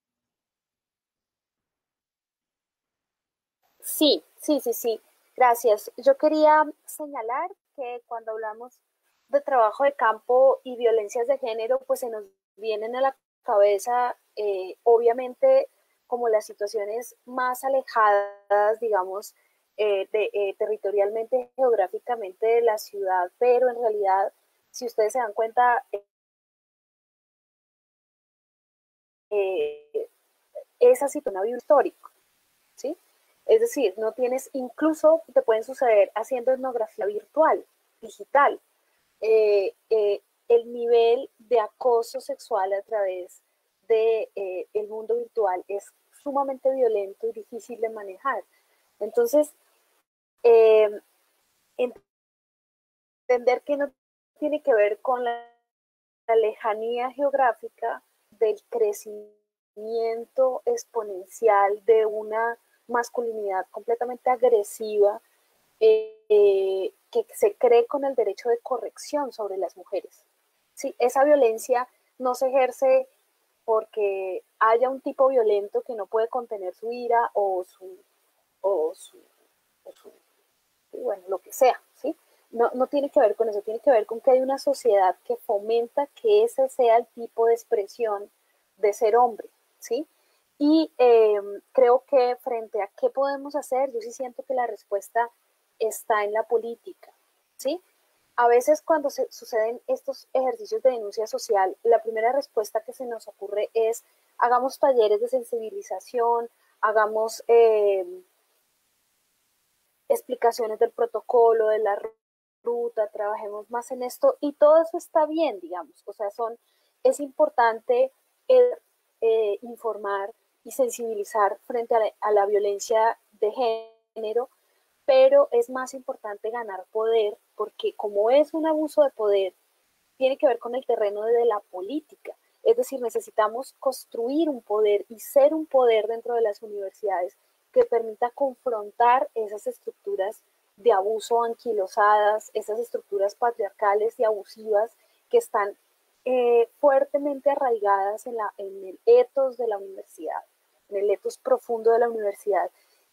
Sí, sí, sí, sí. Gracias. Yo quería señalar que cuando hablamos de trabajo de campo y violencias de género, pues se nos vienen a la cabeza, obviamente, como las situaciones más alejadas, digamos, territorialmente, geográficamente de la ciudad, pero en realidad, si ustedes se dan cuenta, esa situación histórica, ¿sí? Es decir, no tienes, incluso te pueden suceder haciendo etnografía virtual, digital. El nivel de acoso sexual a través de el mundo virtual es sumamente violento y difícil de manejar. Entonces, entender que no tiene que ver con la lejanía geográfica del crecimiento exponencial de una masculinidad completamente agresiva que se cree con el derecho de corrección sobre las mujeres. Sí, esa violencia no se ejerce porque haya un tipo violento que no puede contener su ira o bueno, lo que sea, ¿sí? No tiene que ver con eso, tiene que ver con que hay una sociedad que fomenta que ese sea el tipo de expresión de ser hombre, ¿sí? Y creo que frente a qué podemos hacer, yo sí siento que la respuesta está en la política, ¿sí? A veces cuando suceden estos ejercicios de denuncia social, la primera respuesta que se nos ocurre es hagamos talleres de sensibilización, hagamos explicaciones del protocolo, de la ruta, trabajemos más en esto y todo eso está bien, digamos, o sea, es importante informar y sensibilizar frente a la violencia de género, pero es más importante ganar poder porque como es un abuso de poder, tiene que ver con el terreno de la política. Es decir, necesitamos construir un poder y ser un poder dentro de las universidades que permita confrontar esas estructuras de abuso anquilosadas, esas estructuras patriarcales y abusivas que están fuertemente arraigadas en el ethos de la universidad, en el ethos profundo de la universidad.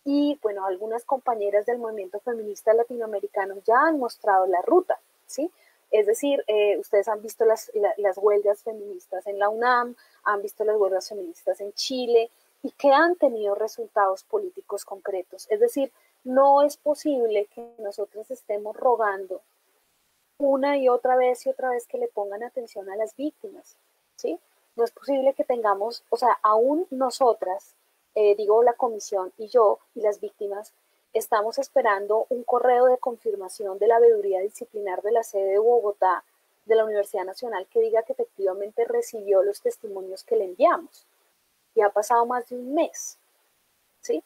Y bueno, algunas compañeras del movimiento feminista latinoamericano ya han mostrado la ruta, ¿sí? Es decir, ustedes han visto las huelgas feministas en la UNAM, han visto las huelgas feministas en Chile y que han tenido resultados políticos concretos. Es decir, no es posible que nosotros estemos rogando una y otra vez que le pongan atención a las víctimas, ¿sí? No es posible que tengamos, o sea, aún nosotras, digo la comisión y yo y las víctimas, estamos esperando un correo de confirmación de la veeduría disciplinar de la sede de Bogotá de la Universidad Nacional que diga que efectivamente recibió los testimonios que le enviamos. Y ha pasado más de un mes, ¿sí?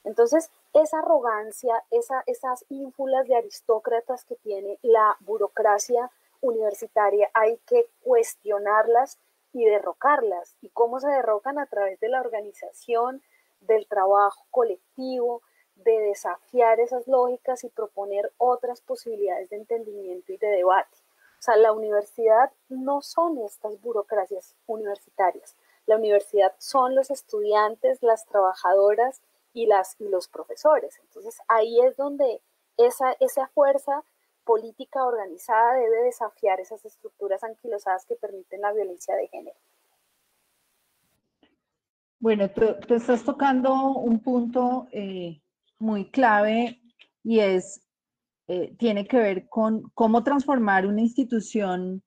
Entonces, esa arrogancia, esas ínfulas de aristócratas que tiene la burocracia universitaria, hay que cuestionarlas y derrocarlas. ¿Y cómo se derrocan? A través de la organización, del trabajo colectivo, de desafiar esas lógicas y proponer otras posibilidades de entendimiento y de debate. O sea, la universidad no son estas burocracias universitarias. La universidad son los estudiantes, las trabajadoras y los profesores. Entonces, ahí es donde esa fuerza política organizada debe desafiar esas estructuras anquilosadas que permiten la violencia de género. Bueno, tú estás tocando un punto muy clave y tiene que ver con cómo transformar una institución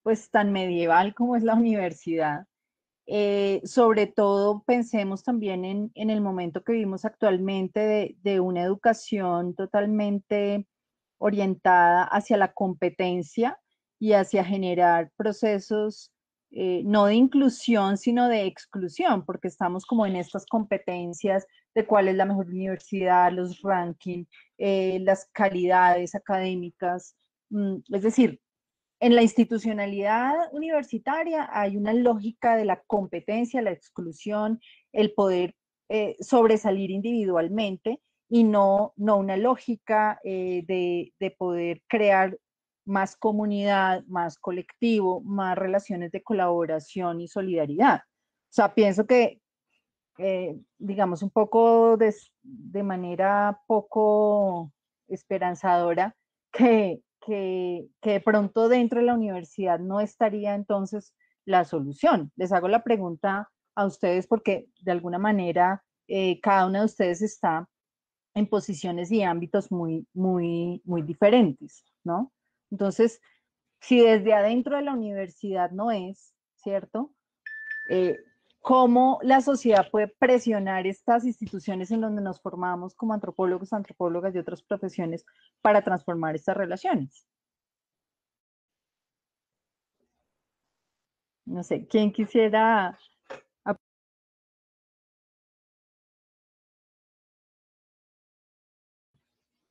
pues tan medieval como es la universidad. Sobre todo pensemos también en el momento que vivimos actualmente de una educación totalmente orientada hacia la competencia y hacia generar procesos no de inclusión, sino de exclusión, porque estamos como en estas competencias de cuál es la mejor universidad, los rankings, las calidades académicas. Es decir, en la institucionalidad universitaria hay una lógica de la competencia, la exclusión, el poder sobresalir individualmente y no una lógica de poder crear más comunidad, más colectivo, más relaciones de colaboración y solidaridad. O sea, pienso que, digamos, un poco de manera poco esperanzadora, que de pronto dentro de la universidad no estaría entonces la solución. Les hago la pregunta a ustedes porque de alguna manera cada una de ustedes está en posiciones y ámbitos muy diferentes, ¿no? Entonces, si desde adentro de la universidad no es, ¿cierto? ¿Cómo la sociedad puede presionar estas instituciones en donde nos formamos como antropólogos, antropólogas y otras profesiones para transformar estas relaciones? No sé, ¿quién quisiera?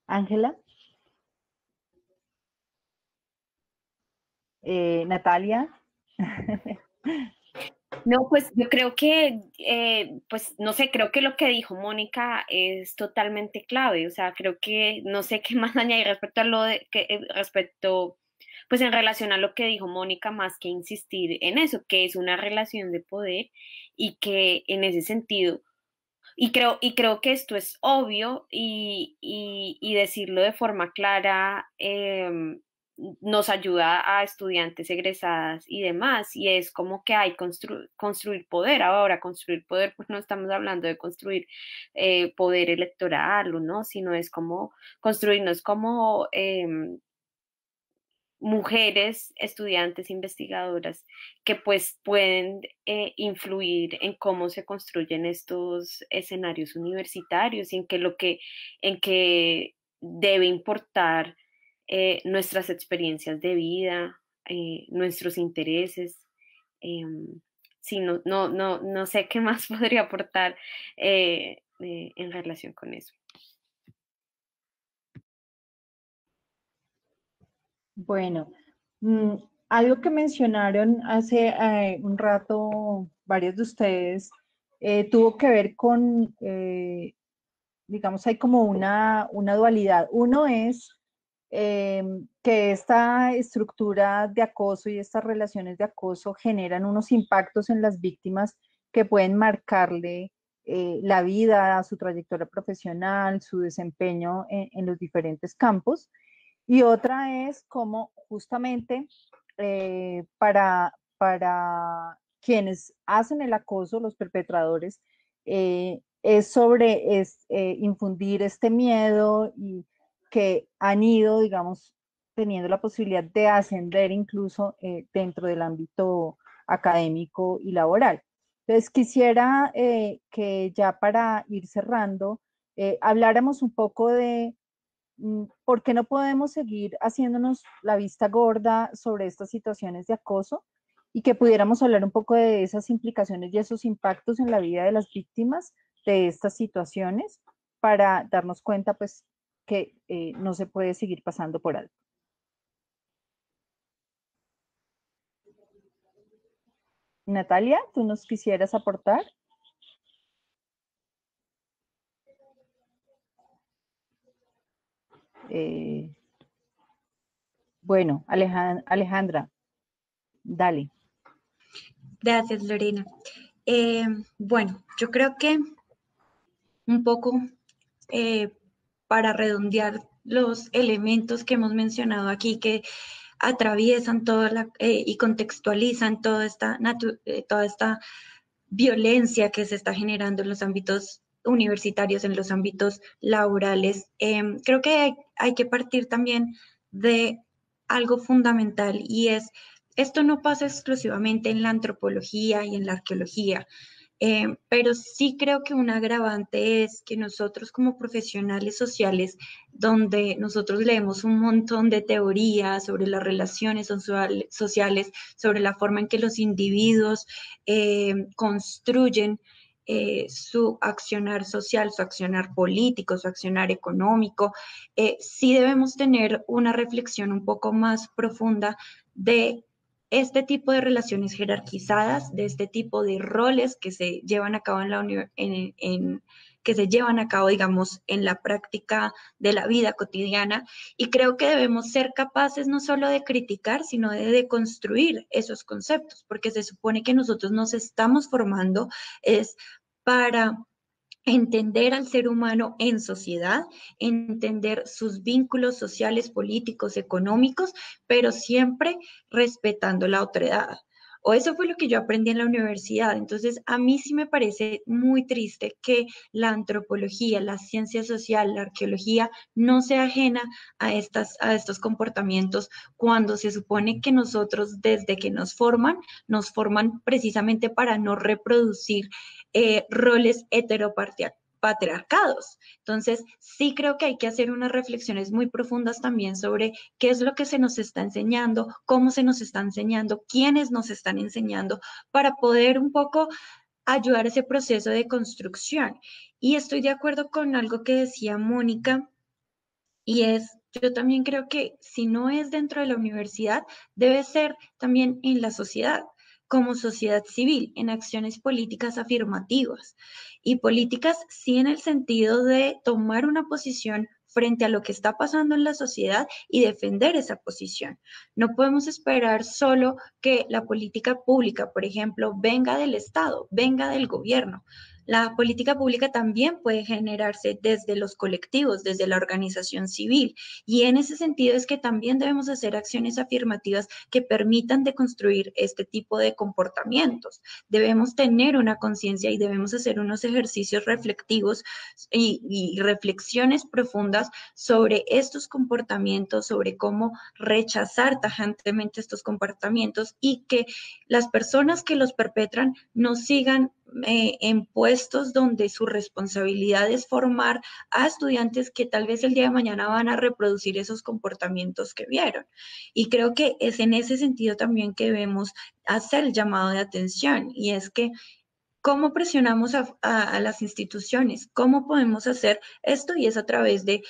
Ángela, Natalia. No, pues yo creo que, pues no sé, creo que lo que dijo Mónica es totalmente clave. O sea, creo que no sé qué más añadir respecto a respecto pues en relación a lo que dijo Mónica, más que insistir en eso, que es una relación de poder y que en ese sentido, y creo que esto es obvio y decirlo de forma clara nos ayuda a estudiantes egresadas y demás, y es como que hay construir poder. Ahora, construir poder, pues no estamos hablando de construir poder electoral o no, sino es como construirnos como mujeres, estudiantes, investigadoras, que pues pueden influir en cómo se construyen estos escenarios universitarios y en que debe importar nuestras experiencias de vida, nuestros intereses. Eh, sí, no sé qué más podría aportar en relación con eso. Bueno, algo que mencionaron hace un rato varios de ustedes tuvo que ver con, digamos, hay como una dualidad. Uno es que esta estructura de acoso y estas relaciones de acoso generan unos impactos en las víctimas que pueden marcarle la vida, su trayectoria profesional, su desempeño en los diferentes campos. Y otra es como justamente para quienes hacen el acoso, los perpetradores, es sobre infundir este miedo y que han ido, digamos, teniendo la posibilidad de ascender incluso dentro del ámbito académico y laboral. Entonces, quisiera que ya para ir cerrando, habláramos un poco de ¿por qué no podemos seguir haciéndonos la vista gorda sobre estas situaciones de acoso y que pudiéramos hablar un poco de esas implicaciones y esos impactos en la vida de las víctimas de estas situaciones para darnos cuenta pues que no se puede seguir pasando por alto? Natalia, ¿tú nos quisieras aportar? Bueno, Alejandra, dale. Gracias, Lorena. Bueno, yo creo que un poco para redondear los elementos que hemos mencionado aquí que atraviesan y contextualizan toda esta violencia que se está generando en los ámbitos universitarios, en los ámbitos laborales. Creo que hay que partir también de algo fundamental y es, esto no pasa exclusivamente en la antropología y en la arqueología. Pero sí creo que un agravante es que nosotros como profesionales sociales, donde nosotros leemos un montón de teorías sobre las relaciones sociales, sobre la forma en que los individuos construyen su accionar social, su accionar político, su accionar económico, sí debemos tener una reflexión un poco más profunda de este tipo de relaciones jerarquizadas, de este tipo de roles que se llevan a cabo que se llevan a cabo, digamos, en la práctica de la vida cotidiana. Y creo que debemos ser capaces no solo de criticar, sino de deconstruir esos conceptos, porque se supone que nosotros nos estamos formando es para entender al ser humano en sociedad, entender sus vínculos sociales, políticos, económicos, pero siempre respetando la otredad. O eso fue lo que yo aprendí en la universidad. Entonces, a mí sí me parece muy triste que la antropología, la ciencia social, la arqueología no sea ajena a estos comportamientos cuando se supone que nosotros, desde que nos forman precisamente para no reproducir roles heteropatriarcados. Entonces, sí creo que hay que hacer unas reflexiones muy profundas también sobre qué es lo que se nos está enseñando, cómo se nos está enseñando, quiénes nos están enseñando, para poder un poco ayudar a ese proceso de construcción. Y estoy de acuerdo con algo que decía Mónica, y es, yo también creo que si no es dentro de la universidad, debe ser también en la sociedad, como sociedad civil, en acciones políticas afirmativas. Y políticas sí en el sentido de tomar una posición frente a lo que está pasando en la sociedad y defender esa posición. No podemos esperar solo que la política pública, por ejemplo, venga del Estado, venga del gobierno. La política pública también puede generarse desde los colectivos, desde la organización civil. Y en ese sentido es que también debemos hacer acciones afirmativas que permitan deconstruir este tipo de comportamientos. Debemos tener una conciencia y debemos hacer unos ejercicios reflectivos y reflexiones profundas sobre estos comportamientos, sobre cómo rechazar tajantemente estos comportamientos y que las personas que los perpetran no sigan en puestos donde su responsabilidad es formar a estudiantes que tal vez el día de mañana van a reproducir esos comportamientos que vieron. Y creo que es en ese sentido también que debemos hacer el llamado de atención, y es que ¿cómo presionamos a las instituciones? ¿Cómo podemos hacer esto? Y es a través de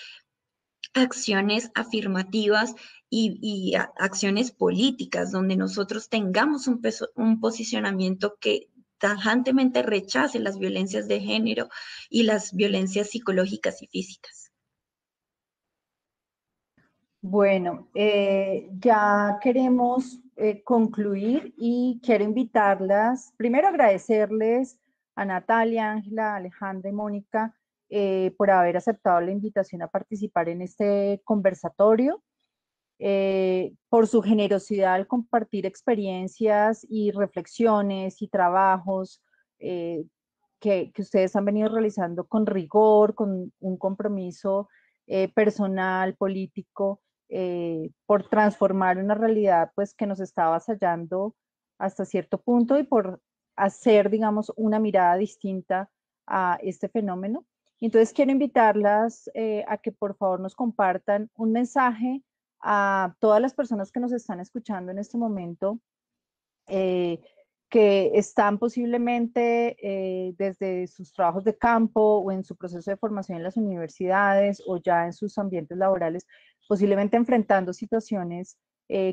acciones afirmativas y acciones políticas, donde nosotros tengamos un posicionamiento que tajantemente rechace las violencias de género y las violencias psicológicas y físicas. Bueno, ya queremos concluir y quiero invitarlas, primero agradecerles a Natalia, Ángela, Alejandra y Mónica por haber aceptado la invitación a participar en este conversatorio, por su generosidad al compartir experiencias y reflexiones y trabajos que ustedes han venido realizando con rigor, con un compromiso personal, político, por transformar una realidad pues que nos estaba avasallando hasta cierto punto y por hacer, digamos, una mirada distinta a este fenómeno. Entonces quiero invitarlas a que por favor nos compartan un mensaje a todas las personas que nos están escuchando en este momento, que están posiblemente desde sus trabajos de campo o en su proceso de formación en las universidades o ya en sus ambientes laborales, posiblemente enfrentando situaciones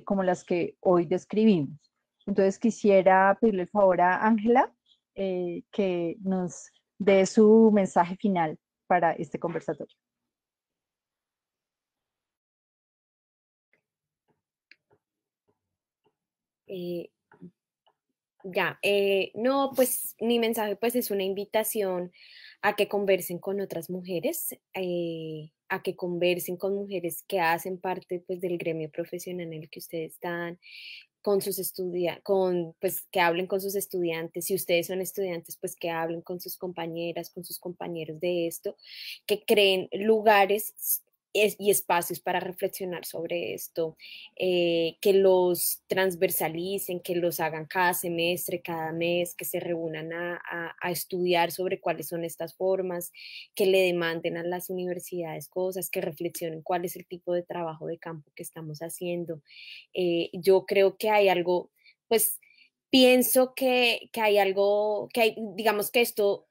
como las que hoy describimos. Entonces quisiera pedirle el favor a Ángela que nos dé su mensaje final para este conversatorio. No, pues mi mensaje pues es una invitación a que conversen con otras mujeres, a que conversen con mujeres que hacen parte pues del gremio profesional en el que ustedes están, con sus pues que hablen con sus estudiantes, si ustedes son estudiantes, pues que hablen con sus compañeras, con sus compañeros de esto, que creen lugares y espacios para reflexionar sobre esto, que los transversalicen, que los hagan cada semestre, cada mes, que se reúnan a estudiar sobre cuáles son estas formas, que le demanden a las universidades cosas, que reflexionen cuál es el tipo de trabajo de campo que estamos haciendo. Yo creo que hay algo, pues pienso que hay algo, digamos que esto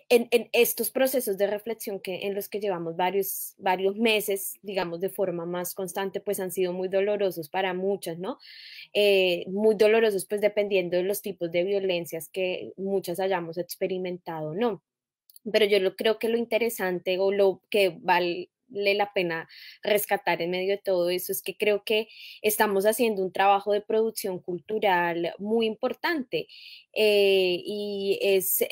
en estos procesos de reflexión en los que llevamos varios meses, digamos, de forma más constante, pues han sido muy dolorosos para muchas, ¿no? Muy dolorosos, pues dependiendo de los tipos de violencias que muchas hayamos experimentado, ¿no? Pero yo creo que lo interesante o lo que vale la pena rescatar en medio de todo eso es que creo que estamos haciendo un trabajo de producción cultural muy importante y es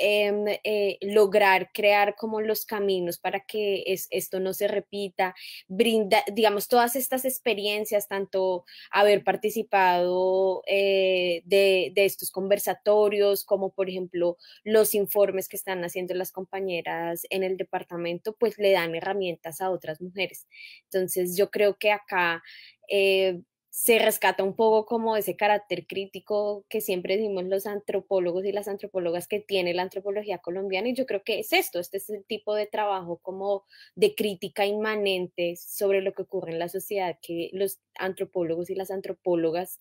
lograr crear como los caminos para que esto no se repita, brinda, digamos, todas estas experiencias, tanto haber participado de estos conversatorios como por ejemplo los informes que están haciendo las compañeras en el departamento, pues le dan herramientas a otras mujeres. Entonces yo creo que acá se rescata un poco como ese carácter crítico que siempre decimos los antropólogos y las antropólogas que tiene la antropología colombiana, y yo creo que es esto, este es el tipo de trabajo como de crítica inmanente sobre lo que ocurre en la sociedad que los antropólogos y las antropólogas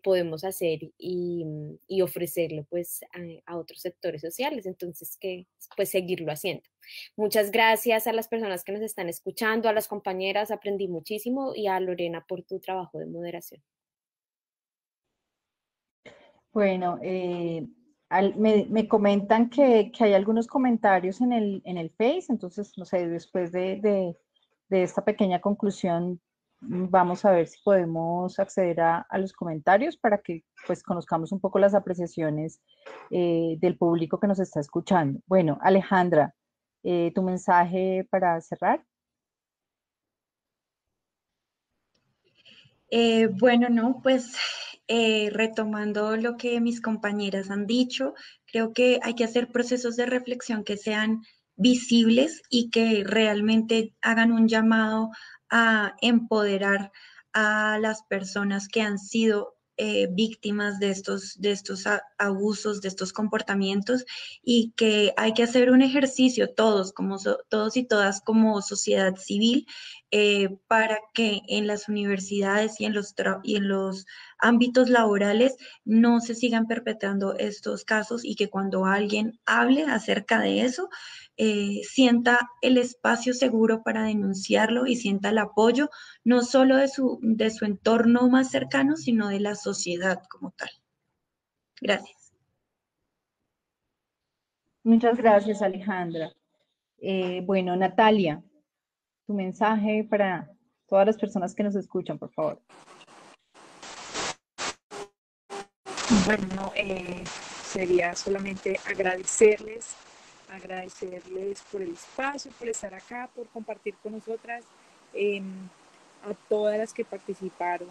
podemos hacer y ofrecerlo pues a otros sectores sociales, entonces que pues seguirlo haciendo. Muchas gracias a las personas que nos están escuchando, a las compañeras, aprendí muchísimo, y a Lorena por tu trabajo de moderación. Bueno, Me comentan que hay algunos comentarios en el Face, entonces, no sé, después de esta pequeña conclusión, vamos a ver si podemos acceder a los comentarios para que pues conozcamos un poco las apreciaciones del público que nos está escuchando. Bueno, Alejandra, tu mensaje para cerrar. Bueno, no, pues retomando lo que mis compañeras han dicho, creo que hay que hacer procesos de reflexión que sean visibles y que realmente hagan un llamado a empoderar a las personas que han sido víctimas de estos abusos, de estos comportamientos, y que hay que hacer un ejercicio todos, todos y todas como sociedad civil, para que en las universidades y en los ámbitos laborales no se sigan perpetrando estos casos, y que cuando alguien hable acerca de eso, sienta el espacio seguro para denunciarlo y sienta el apoyo no solo de su entorno más cercano, sino de la sociedad como tal. Gracias. Muchas gracias, Alejandra. Bueno, Natalia, tu mensaje para todas las personas que nos escuchan, por favor. Bueno, sería solamente agradecerles por el espacio, por estar acá, por compartir con nosotras, a todas las que participaron.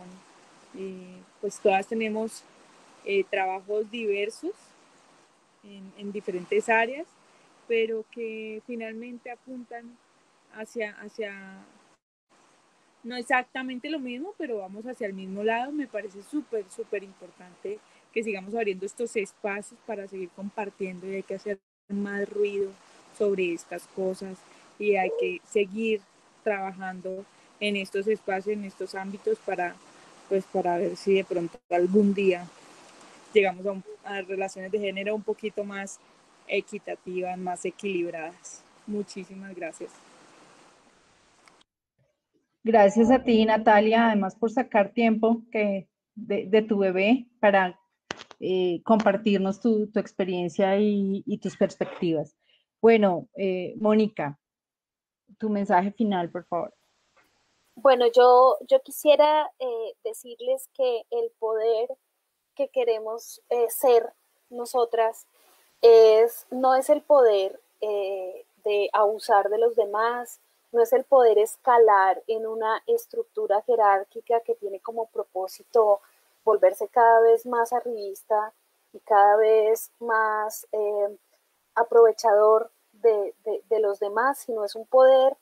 Pues todas tenemos trabajos diversos en diferentes áreas, pero que finalmente apuntan hacia no exactamente lo mismo, pero vamos hacia el mismo lado. Me parece súper, súper importante que sigamos abriendo estos espacios para seguir compartiendo, y hay que hacer más ruido sobre estas cosas, y hay que seguir trabajando en estos espacios, en estos ámbitos para ver si de pronto algún día llegamos a relaciones de género un poquito más equitativas, más equilibradas. Muchísimas gracias. Gracias a ti, Natalia, además por sacar tiempo de tu bebé para compartirnos tu experiencia y tus perspectivas. Bueno, Mónica, tu mensaje final, por favor. Bueno, yo quisiera decirles que el poder que queremos ser nosotras no es el poder de abusar de los demás, no es el poder escalar en una estructura jerárquica que tiene como propósito volverse cada vez más arribista y cada vez más aprovechador de los demás, sino es un poder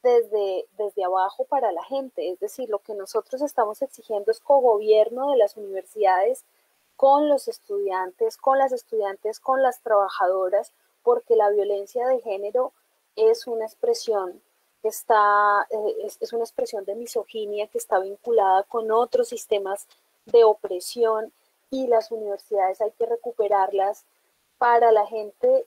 desde abajo para la gente. Es decir, lo que nosotros estamos exigiendo es cogobierno de las universidades con los estudiantes, con las estudiantes, con las trabajadoras, porque la violencia de género es una expresión que es una expresión de misoginia que está vinculada con otros sistemas de opresión, y las universidades hay que recuperarlas para la gente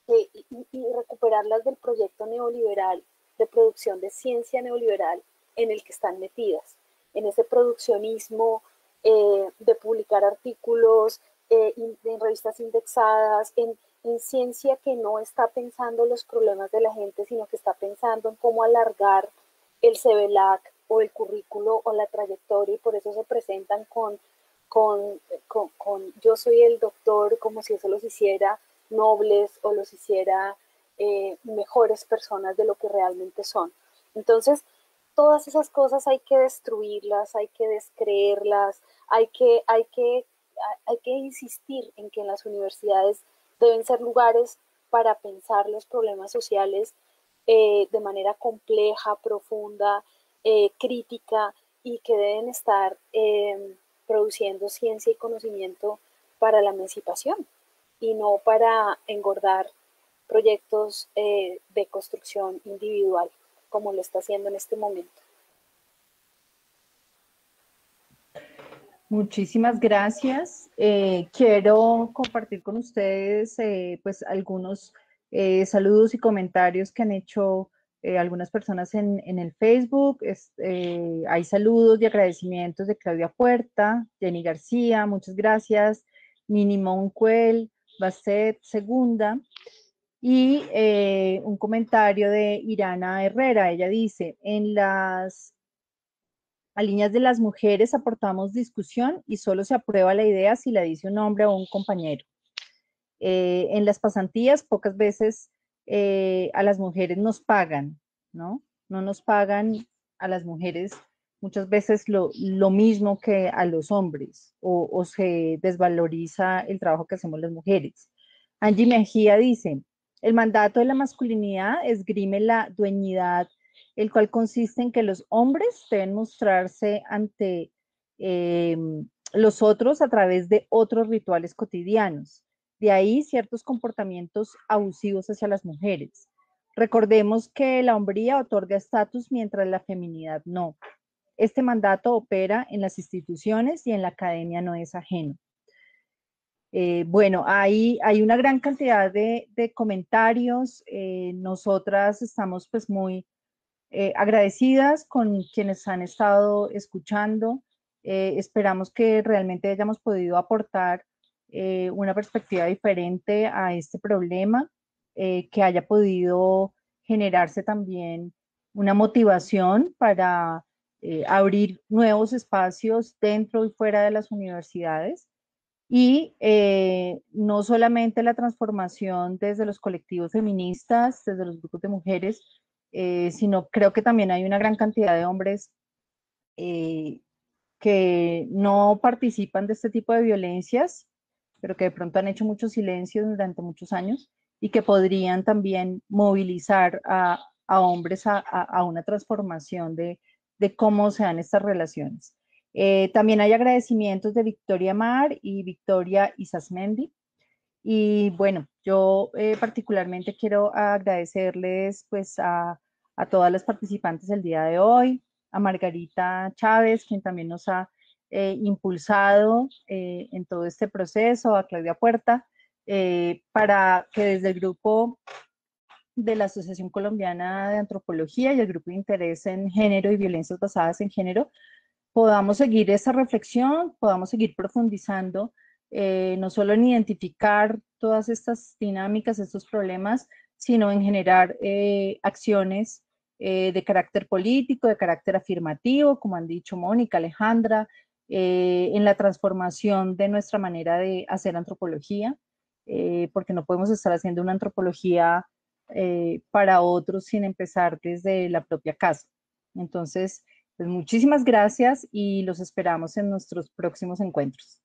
y recuperarlas del proyecto neoliberal de producción de ciencia neoliberal en el que están metidas, en ese produccionismo de publicar artículos en revistas indexadas, en ciencia que no está pensando los problemas de la gente, sino que está pensando en cómo alargar el CBLAC o el currículo o la trayectoria, y por eso se presentan con yo soy el doctor, como si eso los hiciera nobles o los hiciera mejores personas de lo que realmente son. Entonces, todas esas cosas hay que destruirlas, hay que descreerlas, hay que insistir en que en las universidades deben ser lugares para pensar los problemas sociales de manera compleja, profunda, crítica, y que deben estar produciendo ciencia y conocimiento para la emancipación y no para engordar proyectos de construcción individual, como lo está haciendo en este momento. Muchísimas gracias. Quiero compartir con ustedes pues algunos saludos y comentarios que han hecho algunas personas en el Facebook. Hay saludos y agradecimientos de Claudia Puerta, Jenny García, muchas gracias, Nini Moncuel, Basset segunda, y un comentario de Irana Herrera. Ella dice, en las líneas de las mujeres aportamos discusión y solo se aprueba la idea si la dice un hombre o un compañero. En las pasantías pocas veces a las mujeres nos pagan, ¿no? No nos pagan a las mujeres muchas veces lo mismo que a los hombres o se desvaloriza el trabajo que hacemos las mujeres. Angie Mejía dice, el mandato de la masculinidad esgrime la dueñidad, el cual consiste en que los hombres deben mostrarse ante los otros a través de otros rituales cotidianos. De ahí ciertos comportamientos abusivos hacia las mujeres. Recordemos que la hombría otorga estatus mientras la feminidad no. Este mandato opera en las instituciones y en la academia no es ajeno. Bueno, hay una gran cantidad de comentarios. Nosotras estamos pues muy agradecidas con quienes han estado escuchando. Esperamos que realmente hayamos podido aportar una perspectiva diferente a este problema, que haya podido generarse también una motivación para abrir nuevos espacios dentro y fuera de las universidades. Y no solamente la transformación desde los colectivos feministas, desde los grupos de mujeres, sino creo que también hay una gran cantidad de hombres que no participan de este tipo de violencias, pero que de pronto han hecho mucho silencio durante muchos años y que podrían también movilizar a hombres a una transformación de cómo se dan estas relaciones. También hay agradecimientos de Victoria Mar y Victoria Isasmendi. Y bueno, yo particularmente quiero agradecerles pues a todas las participantes del día de hoy, a Margarita Chávez, quien también nos ha impulsado en todo este proceso, a Claudia Puerta, para que desde el grupo de la Asociación Colombiana de Antropología y el Grupo de Interés en Género y Violencias Basadas en Género podamos seguir esa reflexión, podamos seguir profundizando, no solo en identificar todas estas dinámicas, estos problemas, sino en generar acciones de carácter político, de carácter afirmativo, como han dicho Mónica, Alejandra, en la transformación de nuestra manera de hacer antropología, porque no podemos estar haciendo una antropología para otros sin empezar desde la propia casa. Entonces, pues muchísimas gracias y los esperamos en nuestros próximos encuentros.